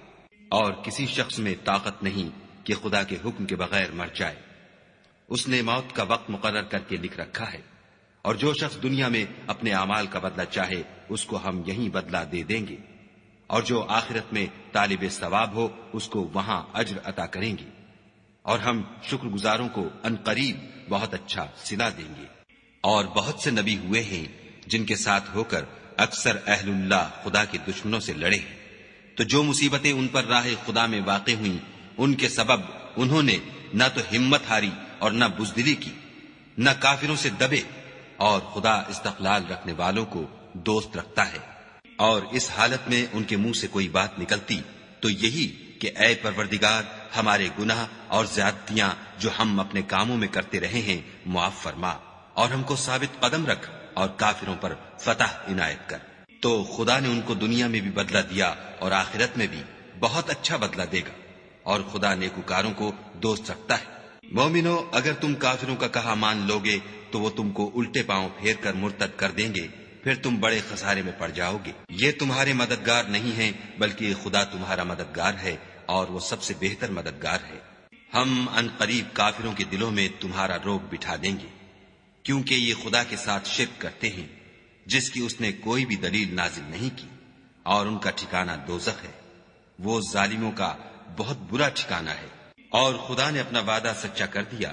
A: اور کسی شخص میں طاقت نہیں کہ خدا کے حکم کے بغیر مر جائے، اس نے موت کا وقت مقرر کر کے لکھ رکھا ہے، اور جو شخص دنیا میں اپنے اعمال کا بدلہ چاہے اس کو ہم یہیں بدلہ دے دیں گے، اور جو آخرت میں طالب ثواب ہو اس کو وہاں اجر عطا کریں گے، اور ہم شکر گزاروں کو عنقریب بہت اچھا صلہ دیں گے۔ اور بہت سے نبی ہوئے ہیں جن کے ساتھ ہو کر اکثر اہل اللہ خدا کے دشمنوں سے لڑے ہیں، تو جو مصیبتیں ان پر راہ خدا میں واقع ہوئیں ان کے سبب انہوں نے نہ تو ہمت ہاری اور نہ بزدلی کی، نہ کافروں سے دبے، اور خدا استقلال رکھنے والوں کو دوست رکھتا ہے۔ اور اس حالت میں ان کے منہ سے کوئی بات نکلتی تو یہی کہ اے پروردگار، ہمارے گناہ اور زیادتیاں جو ہم اپنے کاموں میں کرتے رہے ہیں معاف فرما، اور ہم کو ثابت قدم رکھ اور کافروں پر فتح عنایت کر۔ تو خدا نے ان کو دنیا میں بھی بدلہ دیا اور آخرت میں بھی بہت اچھا بدلہ دے گا، اور خدا نیکوکاروں کو دوست رکھتا ہے۔ مومنو، اگر تم کافروں کا کہا مان لوگے تو وہ تم کو الٹے پاؤں پھیر کر مرتد کر دیں گے، پھر تم بڑے خسارے میں پڑ جاؤ گے۔ یہ تمہارے مددگار نہیں ہیں بلکہ خدا تمہارا مددگار ہے، اور وہ سب سے بہتر مددگار ہے۔ ہم ان قریب کافروں کے دلوں میں تمہارا رعب بٹھا دیں گے، کیونکہ یہ خدا کے ساتھ شرک کرتے ہیں جس کی اس نے کوئی بھی دلیل نازل نہیں کی، اور ان کا ٹھکانہ دوزخ ہے، وہ ظالموں کا بہت برا ٹھکانہ ہے۔ اور خدا نے اپنا وعدہ سچا کر دیا،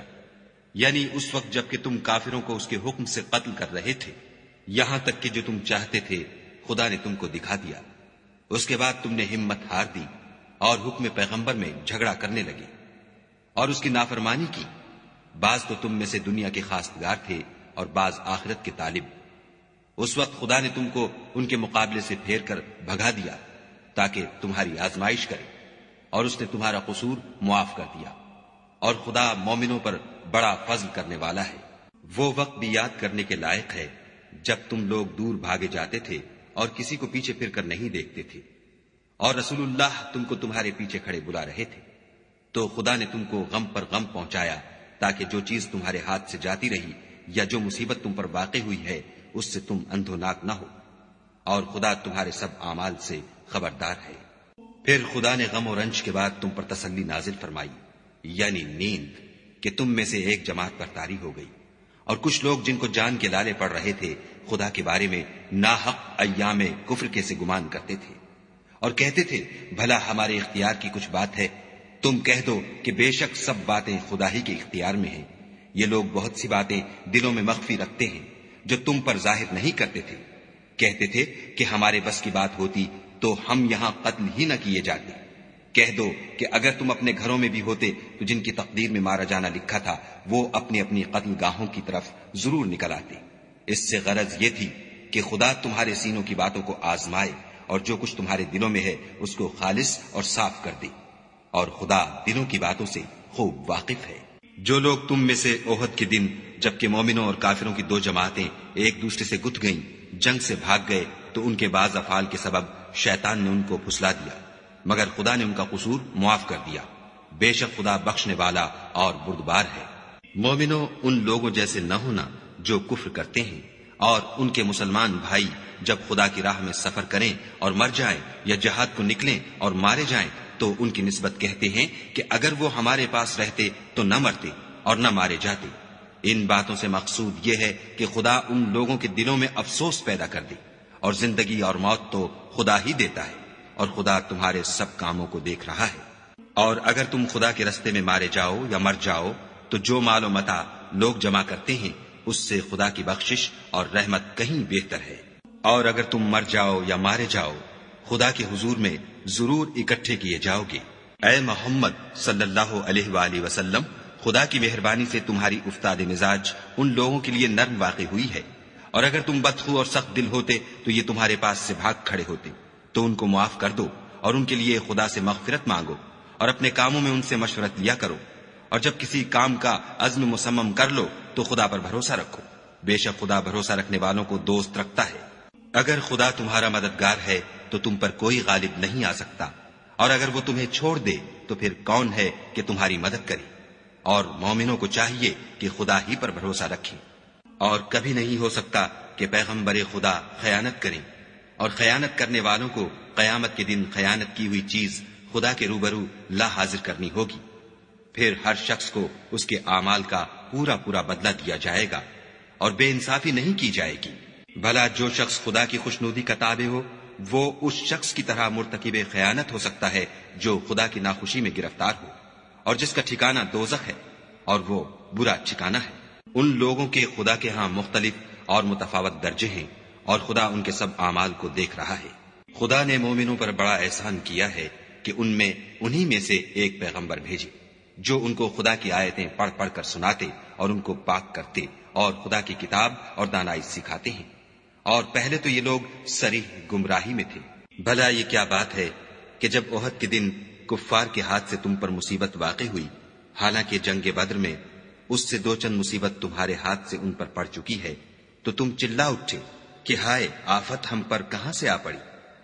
A: یعنی اس وقت جب کہ تم کافروں کو اس کے حکم سے قتل کر رہے تھے، یہاں تک کہ جو تم چاہتے تھے خدا نے تم کو دکھا دیا۔ اس کے بعد تم نے ہمت ہار دی اور حکم پیغمبر میں جھگڑا کرنے لگے اور اس کی نافرمانی کی۔ بعض تو تم میں سے دنیا کے خواستگار تھے اور بعض آخرت کے طالب۔ اس وقت خدا نے تم کو ان کے مقابلے سے پھیر کر بھگا دیا تاکہ تمہاری آزمائش کرے، اور اس نے تمہارا قصور معاف کر دیا، اور خدا مومنوں پر بڑا فضل کرنے والا ہے۔ وہ وقت بھی یاد کرنے کے لائق ہے جب تم لوگ دور بھاگے جاتے تھے اور کسی کو پیچھے پھر کر نہیں دیکھتے تھے، اور رسول اللہ تم کو تمہارے پیچھے کھڑے بلا رہے تھے، تو خدا نے تم کو غم پر غم پہنچایا تاکہ جو چیز تمہارے ہاتھ سے جاتی رہی یا جو مصیبت تم پر واقع ہوئی ہے اس سے تم اندھوناک نہ ہو، اور خدا تمہارے سب اعمال سے خبردار ہے۔ پھر خدا نے غم و رنج کے بعد تم پر تسلی نازل فرمائی، یعنی نیند، کہ تم میں سے ایک جماعت پر طاری ہو گئی، اور کچھ لوگ جن کو جان کے لالے پڑ رہے تھے خدا کے بارے میں ناحق ایام کفر کے سے گمان کرتے تھے، اور کہتے تھے بھلا ہمارے اختیار کی کچھ بات ہے؟ تم کہہ دو کہ بے شک سب باتیں خدا ہی کے اختیار میں ہیں۔ یہ لوگ بہت سی باتیں دلوں میں مخفی رکھتے ہیں جو تم پر ظاہر نہیں کرتے تھے۔ کہتے تھے کہ ہمارے بس کی بات ہوتی تو ہم یہاں قتل ہی نہ کیے جاتے، کہہ دو کہ اگر تم اپنے گھروں میں بھی ہوتے تو جن کی تقدیر میں مارا جانا لکھا تھا وہ اپنی اپنی قتل گاہوں کی طرف ضرور نکل آتے۔ اس سے غرض یہ تھی کہ خدا تمہارے سینوں کی باتوں کو آزمائے اور جو کچھ تمہارے دلوں میں ہے اس کو خالص اور صاف کر دے، اور خدا دلوں کی باتوں سے خوب واقف ہے۔ جو لوگ تم میں سے احد کے دن جبکہ مومنوں اور کافروں کی دو جماعتیں ایک دوسرے سے گتھ گئیں جنگ سے بھاگ گئے تو ان کے بعض افعال کے سبب شیطان نے ان کو پھسلا دیا، مگر خدا نے ان کا قصور معاف کر دیا۔ بے شک خدا بخشنے والا اور بردبار ہے۔ مومنوں، ان لوگوں جیسے نہ ہونا جو کفر کرتے ہیں، اور ان کے مسلمان بھائی جب خدا کی راہ میں سفر کریں اور مر جائیں یا جہاد کو نکلیں اور مارے جائیں تو ان کی نسبت کہتے ہیں کہ اگر وہ ہمارے پاس رہتے تو نہ مرتے اور نہ مارے جاتے۔ ان باتوں سے مقصود یہ ہے کہ خدا ان لوگوں کے دلوں میں افسوس پیدا کر دے، اور زندگی اور موت تو خدا ہی دیتا ہے، اور خدا تمہارے سب کاموں کو دیکھ رہا ہے۔ اور اگر تم خدا کے رستے میں مارے جاؤ یا مر جاؤ تو جو مال و متاع لوگ جمع کرتے ہیں اس سے خدا کی بخشش اور رحمت کہیں بہتر ہے۔ اور اگر تم مر جاؤ یا مارے جاؤ خدا کے حضور میں ضرور اکٹھے کیے جاؤ گے۔ اے محمد صلی اللہ علیہ وآلہ وسلم، خدا کی مہربانی سے تمہاری افتاد مزاج ان لوگوں کے لیے نرم واقع ہوئی ہے، اور اگر تم بدخو اور سخت دل ہوتے تو یہ تمہارے پاس سے بھاگ کھڑے ہوتے، تو ان کو معاف کر دو اور ان کے لیے خدا سے مغفرت مانگو، اور اپنے کاموں میں ان سے مشورت لیا کرو، اور جب کسی کام کا عزم مصمم کر لو تو خدا پر بھروسہ رکھو، بے شک خدا بھروسہ رکھنے والوں کو دوست رکھتا ہے۔ اگر خدا تمہارا مددگار ہے تو تم پر کوئی غالب نہیں آ سکتا، اور اگر وہ تمہیں چھوڑ دے تو پھر کون ہے کہ تمہاری مدد کرے؟ اور مومنوں کو چاہیے کہ خدا ہی پر بھروسہ رکھیں، اور کبھی نہیں ہو سکتا کہ پیغمبر خدا خیانت کریں، اور خیانت کرنے والوں کو قیامت کے دن خیانت کی ہوئی چیز خدا کے روبرو لا حاضر کرنی ہوگی، پھر ہر شخص کو اس کے اعمال کا پورا پورا بدلہ دیا جائے گا، اور بے انصافی نہیں کی جائے گی۔ بھلا جو شخص خدا کی خوشنودی کا تابع ہو وہ اس شخص کی طرح مرتکب خیانت ہو سکتا ہے جو خدا کی ناخوشی میں گرفتار ہو، اور جس کا ٹھکانہ دوزخ ہے، اور وہ برا ٹھکانہ ہے۔ ان لوگوں کے خدا کے ہاں مختلف اور متفاوت درجے ہیں، اور خدا ان کے سب اعمال کو دیکھ رہا ہے۔ خدا نے مومنوں پر بڑا احسان کیا ہے کہ ان میں انہی میں سے ایک پیغمبر بھیجے جو ان کو خدا کی آیتیں پڑھ پڑھ کر سناتے اور ان کو پاک کرتے اور خدا کی کتاب اور دانائی سکھاتے ہیں، اور پہلے تو یہ لوگ صریح گمراہی میں تھے۔ بھلا یہ کیا بات ہے کہ جب احد کے دن کفار کے ہاتھ سے تم پر مصیبت واقع ہوئی، حالانکہ جنگ بدر میں اس سے دو چند مصیبت تمہارے ہاتھ سے ان پر پڑ چکی ہے، تو تم چلا اٹھے کہ ہائے آفت ہم پر کہاں سے آ پڑی۔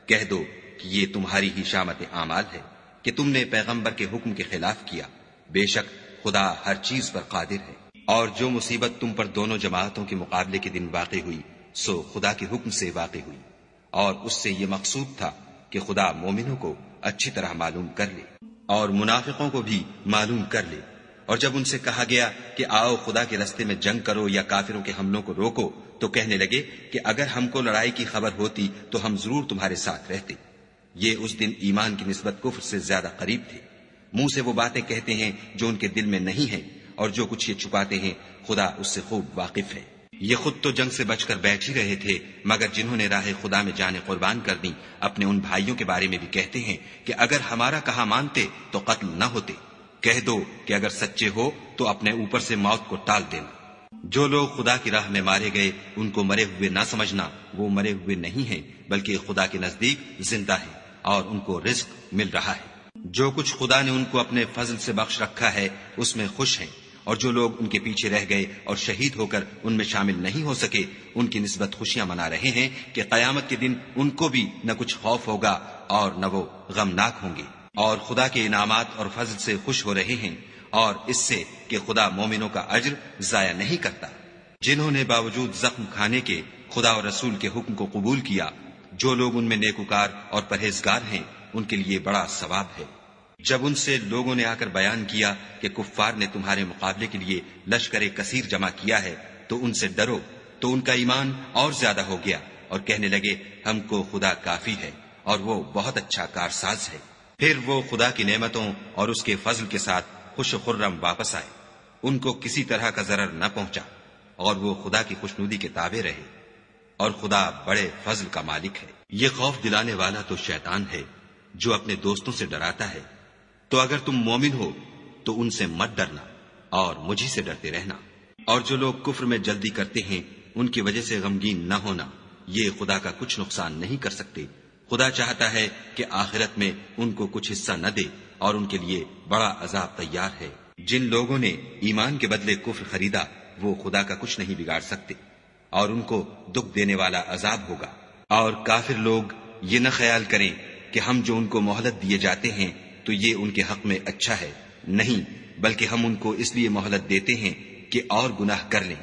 A: کہہ دو کہ یہ تمہاری ہی شامت اعمال ہے کہ تم نے پیغمبر کے حکم کے خلاف کیا، بے شک خدا ہر چیز پر قادر ہے۔ اور جو مصیبت تم پر دونوں جماعتوں کے مقابلے کے دن واقع ہوئی سو خدا کے حکم سے واقع ہوئی، اور اس سے یہ مقصود تھا کہ خدا مومنوں کو اچھی طرح معلوم کر لے اور منافقوں کو بھی معلوم کر لے۔ اور جب ان سے کہا گیا کہ آؤ خدا کے رستے میں جنگ کرو یا کافروں کے حملوں کو روکو تو کہنے لگے کہ اگر ہم کو لڑائی کی خبر ہوتی تو ہم ضرور تمہارے ساتھ رہتے۔ یہ اس دن ایمان کی نسبت کفر سے زیادہ قریب تھے۔ منہ سے وہ باتیں کہتے ہیں جو ان کے دل میں نہیں ہیں، اور جو کچھ یہ چھپاتے ہیں خدا اس سے خوب واقف ہے۔ یہ خود تو جنگ سے بچ کر بیٹھ ہی رہے تھے، مگر جنہوں نے راہ خدا میں جانیں قربان کر دی اپنے ان بھائیوں کے بارے میں بھی کہتے ہیں کہ اگر ہمارا کہا مانتے تو قتل نہ ہوتے۔ کہہ دو کہ اگر سچے ہو تو اپنے اوپر سے موت کو ٹال دینا۔ جو لوگ خدا کی راہ میں مارے گئے ان کو مرے ہوئے نہ سمجھنا، وہ مرے ہوئے نہیں ہیں بلکہ خدا کے نزدیک زندہ ہیں اور ان کو رزق مل رہا ہے۔ جو کچھ خدا نے ان کو اپنے فضل سے بخش رکھا ہے اس میں خوش ہیں، اور جو لوگ ان کے پیچھے رہ گئے اور شہید ہو کر ان میں شامل نہیں ہو سکے ان کی نسبت خوشیاں منا رہے ہیں کہ قیامت کے دن ان کو بھی نہ کچھ خوف ہوگا اور نہ وہ غمناک ہوں گے، اور خدا کے انعامات اور فضل سے خوش ہو رہے ہیں، اور اس سے کہ خدا مومنوں کا اجر ضائع نہیں کرتا۔ جنہوں نے باوجود زخم کھانے کے خدا اور رسول کے حکم کو قبول کیا، جو لوگ ان میں نیکوکار اور پرہیزگار ہیں ان کے لیے بڑا ثواب ہے۔ جب ان سے لوگوں نے آ کر بیان کیا کہ کفار نے تمہارے مقابلے کے لیے لشکر کثیر جمع کیا ہے تو ان سے ڈرو، تو ان کا ایمان اور زیادہ ہو گیا اور کہنے لگے ہم کو خدا کافی ہے اور وہ بہت اچھا کارساز ہے۔ پھر وہ خدا کی نعمتوں اور اس کے فضل کے ساتھ خوش و خرم واپس آئے، ان کو کسی طرح کا ضرر نہ پہنچا، اور وہ خدا کی خوشنودی کے تابع رہے، اور خدا بڑے فضل کا مالک ہے۔ یہ خوف دلانے والا تو شیطان ہے جو اپنے دوستوں سے ڈراتا ہے تو اگر تم مومن ہو تو ان سے مت ڈرنا اور مجھی سے ڈرتے رہنا، اور جو لوگ کفر میں جلدی کرتے ہیں ان کی وجہ سے غمگین نہ ہونا، یہ خدا کا کچھ نقصان نہیں کر سکتے۔ خدا چاہتا ہے کہ آخرت میں ان کو کچھ حصہ نہ دے اور ان کے لیے بڑا عذاب تیار ہے۔ جن لوگوں نے ایمان کے بدلے کفر خریدا وہ خدا کا کچھ نہیں بگاڑ سکتے، اور ان کو دکھ دینے والا عذاب ہوگا۔ اور کافر لوگ یہ نہ خیال کریں کہ ہم جو ان کو مہلت دیے جاتے ہیں تو یہ ان کے حق میں اچھا ہے، نہیں، بلکہ ہم ان کو اس لیے مہلت دیتے ہیں کہ اور گناہ کر لیں،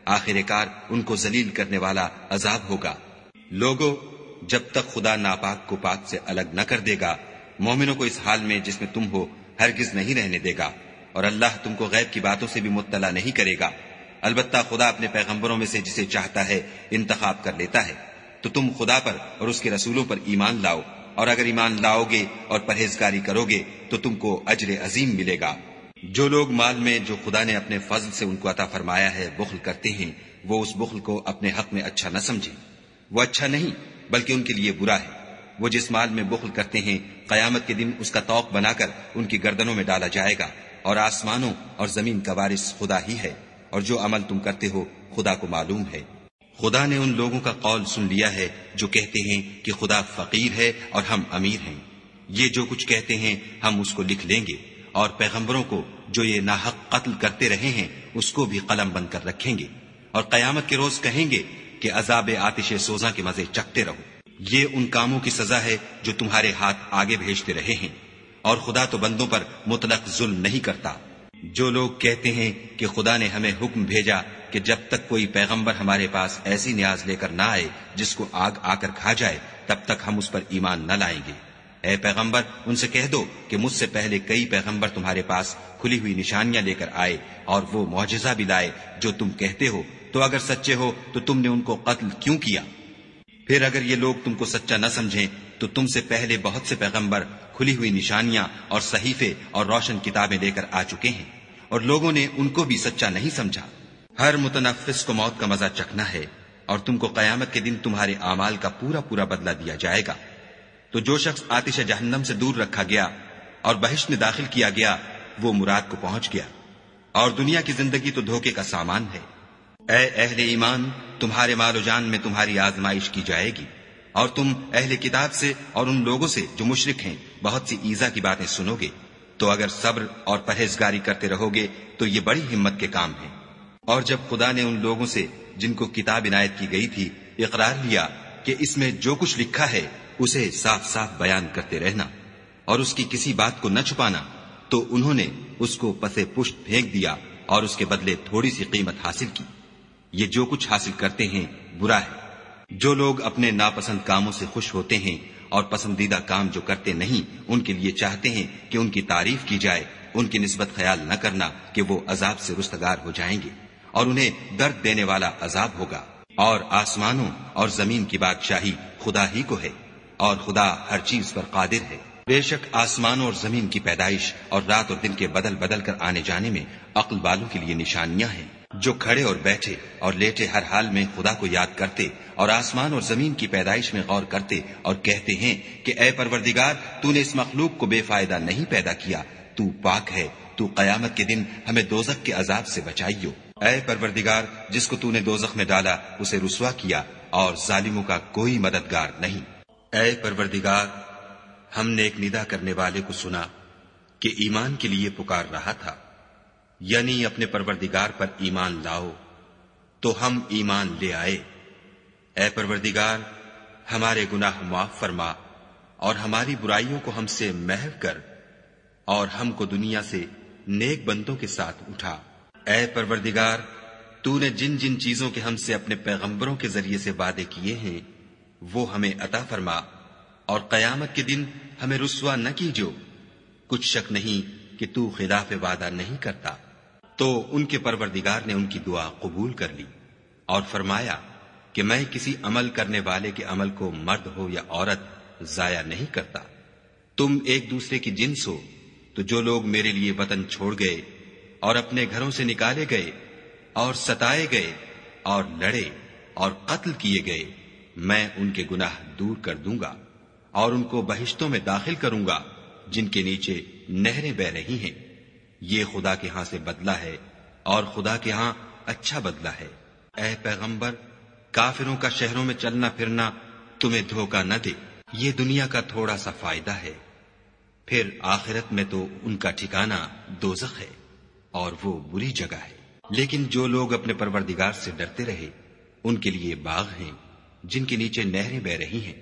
A: آخر کار ان کو ذلیل کرنے والا عذاب ہوگا۔ لوگوں، جب تک خدا ناپاک کو پاک سے الگ نہ کر دے گا، مومنوں کو اس حال میں جس میں تم ہو ہرگز نہیں رہنے دے گا، اور اللہ تم کو غیب کی باتوں سے بھی مطلع نہیں کرے گا۔ البتہ خدا اپنے پیغمبروں میں سے جسے چاہتا ہے انتخاب کر لیتا ہے۔ تو تم خدا پر اور اس کے رسولوں پر ایمان لاؤ، اور اگر ایمان لاؤ گے اور پرہیزگاری کرو گے تو تم کو اجر عظیم ملے گا۔ جو لوگ مال میں جو خدا نے اپنے فضل سے ان کو عطا فرمایا ہے بخل کرتے ہیں، وہ اس بخل کو اپنے حق میں اچھا نہ سمجھیں، وہ اچھا نہیں بلکہ ان کے لیے برا ہے۔ وہ جس مال میں بخل کرتے ہیں قیامت کے دن اس کا طوق بنا کر ان کی گردنوں میں ڈالا جائے گا، اور آسمانوں اور زمین کا وارث خدا ہی ہے، اور جو عمل تم کرتے ہو خدا کو معلوم ہے۔ خدا نے ان لوگوں کا قول سن لیا ہے جو کہتے ہیں کہ خدا فقیر ہے اور ہم امیر ہیں۔ یہ جو کچھ کہتے ہیں ہم اس کو لکھ لیں گے، اور پیغمبروں کو جو یہ ناحق قتل کرتے رہے ہیں اس کو بھی قلم بند کر رکھیں گے، اور قیامت کے روز کہیں گے کہ عذاب آتش سوزاں کے مزے چکھتے رہو۔ یہ ان کاموں کی سزا ہے جو تمہارے ہاتھ آگے بھیجتے رہے ہیں، اور خدا تو بندوں پر مطلق ظلم نہیں کرتا۔ جو لوگ کہتے ہیں کہ خدا نے ہمیں حکم بھیجا کہ جب تک کوئی پیغمبر ہمارے پاس ایسی نیاز لے کر نہ آئے جس کو آگ آ کر کھا جائے تب تک ہم اس پر ایمان نہ لائیں گے۔ اے پیغمبر، ان سے کہہ دو کہ مجھ سے پہلے کئی پیغمبر تمہارے پاس کھلی ہوئی نشانیاں لے کر آئے اور وہ معجزہ بھی لائے جو تم کہتے ہو، تو اگر سچے ہو تو تم نے ان کو قتل کیوں کیا؟ پھر اگر یہ لوگ تم کو سچا نہ سمجھیں تو تم سے پہلے بہت سے پیغمبر کھلی ہوئی نشانیاں اور صحیفے اور روشن کتابیں لے کر آ چکے ہیں، اور لوگوں نے ان کو بھی سچا نہیں سمجھا۔ ہر متنفس کو موت کا مزہ چکھنا ہے، اور تم کو قیامت کے دن تمہارے اعمال کا پورا پورا بدلہ دیا جائے گا۔ تو جو شخص آتش جہنم سے دور رکھا گیا اور بہشت میں داخل کیا گیا وہ مراد کو پہنچ گیا، اور دنیا کی زندگی تو دھوکے کا سامان ہے۔ اے اہل ایمان، تمہارے مال و جان میں تمہاری آزمائش کی جائے گی، اور تم اہل کتاب سے اور ان لوگوں سے جو مشرک ہیں بہت سی ایذا کی باتیں سنو گے، تو اگر صبر اور پرہیزگاری کرتے رہو گے تو یہ بڑی ہمت کے کام ہیں۔ اور جب خدا نے ان لوگوں سے جن کو کتاب عنایت کی گئی تھی اقرار لیا کہ اس میں جو کچھ لکھا ہے اسے صاف صاف بیان کرتے رہنا اور اس کی کسی بات کو نہ چھپانا، تو انہوں نے اس کو پسے پشت پھینک دیا اور اس کے بدلے تھوڑی سی قیمت حاصل کی۔ یہ جو کچھ حاصل کرتے ہیں برا ہے۔ جو لوگ اپنے ناپسند کاموں سے خوش ہوتے ہیں اور پسندیدہ کام جو کرتے نہیں ان کے لیے چاہتے ہیں کہ ان کی تعریف کی جائے، ان کی نسبت خیال نہ کرنا کہ وہ عذاب سے رستگار ہو جائیں گے اور انہیں درد دینے والا عذاب ہوگا۔ اور آسمانوں اور زمین کی بادشاہی خدا ہی کو ہے، اور خدا ہر چیز پر قادر ہے۔ بے شک آسمانوں اور زمین کی پیدائش اور رات اور دن کے بدل بدل کر آنے جانے میں عقل والوں کے لیے نشانیاں ہیں، جو کھڑے اور بیٹھے اور لیٹے ہر حال میں خدا کو یاد کرتے اور آسمان اور زمین کی پیدائش میں غور کرتے اور کہتے ہیں کہ اے پروردگار، تو نے اس مخلوق کو بے فائدہ نہیں پیدا کیا، تو پاک ہے، تو قیامت کے دن ہمیں دوزخ کے عذاب سے بچائیو۔ اے پروردگار، جس کو تو نے دوزخ میں ڈالا اسے رسوا کیا اور ظالموں کا کوئی مددگار نہیں۔ اے پروردگار، ہم نے ایک ندا کرنے والے کو سنا کہ ایمان کے لیے پکار رہا تھا، یعنی اپنے پروردگار پر ایمان لاؤ، تو ہم ایمان لے آئے۔ اے پروردگار، ہمارے گناہ معاف فرما اور ہماری برائیوں کو ہم سے محو کر، اور ہم کو دنیا سے نیک بندوں کے ساتھ اٹھا۔ اے پروردگار، تو نے جن جن چیزوں کے ہم سے اپنے پیغمبروں کے ذریعے سے وعدے کیے ہیں وہ ہمیں عطا فرما، اور قیامت کے دن ہمیں رسوا نہ کیجو۔ کچھ شک نہیں کہ تو خلاف وعدہ نہیں کرتا۔ تو ان کے پروردگار نے ان کی دعا قبول کر لی اور فرمایا کہ میں کسی عمل کرنے والے کے عمل کو مرد ہو یا عورت ضائع نہیں کرتا۔ تم ایک دوسرے کی جنس ہو، تو جو لوگ میرے لیے وطن چھوڑ گئے اور اپنے گھروں سے نکالے گئے اور ستائے گئے اور لڑے اور قتل کیے گئے، میں ان کے گناہ دور کر دوں گا اور ان کو بہشتوں میں داخل کروں گا، جن کے نیچے نہریں بہ رہی ہیں، یہ خدا کے ہاں سے بدلہ ہے اور خدا کے ہاں اچھا بدلہ ہے۔ اے پیغمبر، کافروں کا شہروں میں چلنا پھرنا تمہیں دھوکہ نہ دے، یہ دنیا کا تھوڑا سا فائدہ ہے، پھر آخرت میں تو ان کا ٹھکانہ دوزخ ہے اور وہ بری جگہ ہے۔ لیکن جو لوگ اپنے پروردگار سے ڈرتے رہے ان کے لیے باغ ہیں جن کے نیچے نہریں بہ رہی ہیں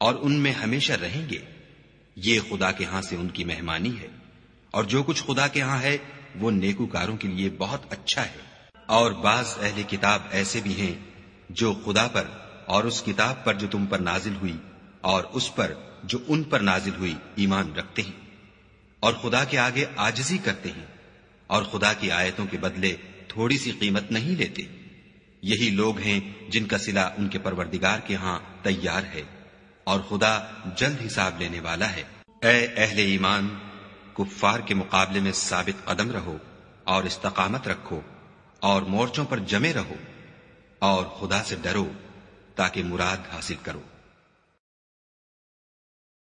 A: اور ان میں ہمیشہ رہیں گے، یہ خدا کے ہاں سے ان کی مہمانی ہے، اور جو کچھ خدا کے ہاں ہے وہ نیکوکاروں کے لیے بہت اچھا ہے۔ اور بعض اہل کتاب ایسے بھی ہیں جو خدا پر اور اس کتاب پر جو تم پر نازل ہوئی اور اس پر جو ان پر نازل ہوئی ایمان رکھتے ہیں، اور خدا کے آگے عاجزی کرتے ہیں، اور خدا کی آیتوں کے بدلے تھوڑی سی قیمت نہیں لیتے۔ یہی لوگ ہیں جن کا صلہ ان کے پروردگار کے ہاں تیار ہے، اور خدا جلد حساب لینے والا ہے۔ اے اہل ایمان، کفار کے مقابلے میں ثابت قدم رہو اور استقامت رکھو اور مورچوں پر جمے رہو، اور خدا سے ڈرو تاکہ مراد حاصل کرو۔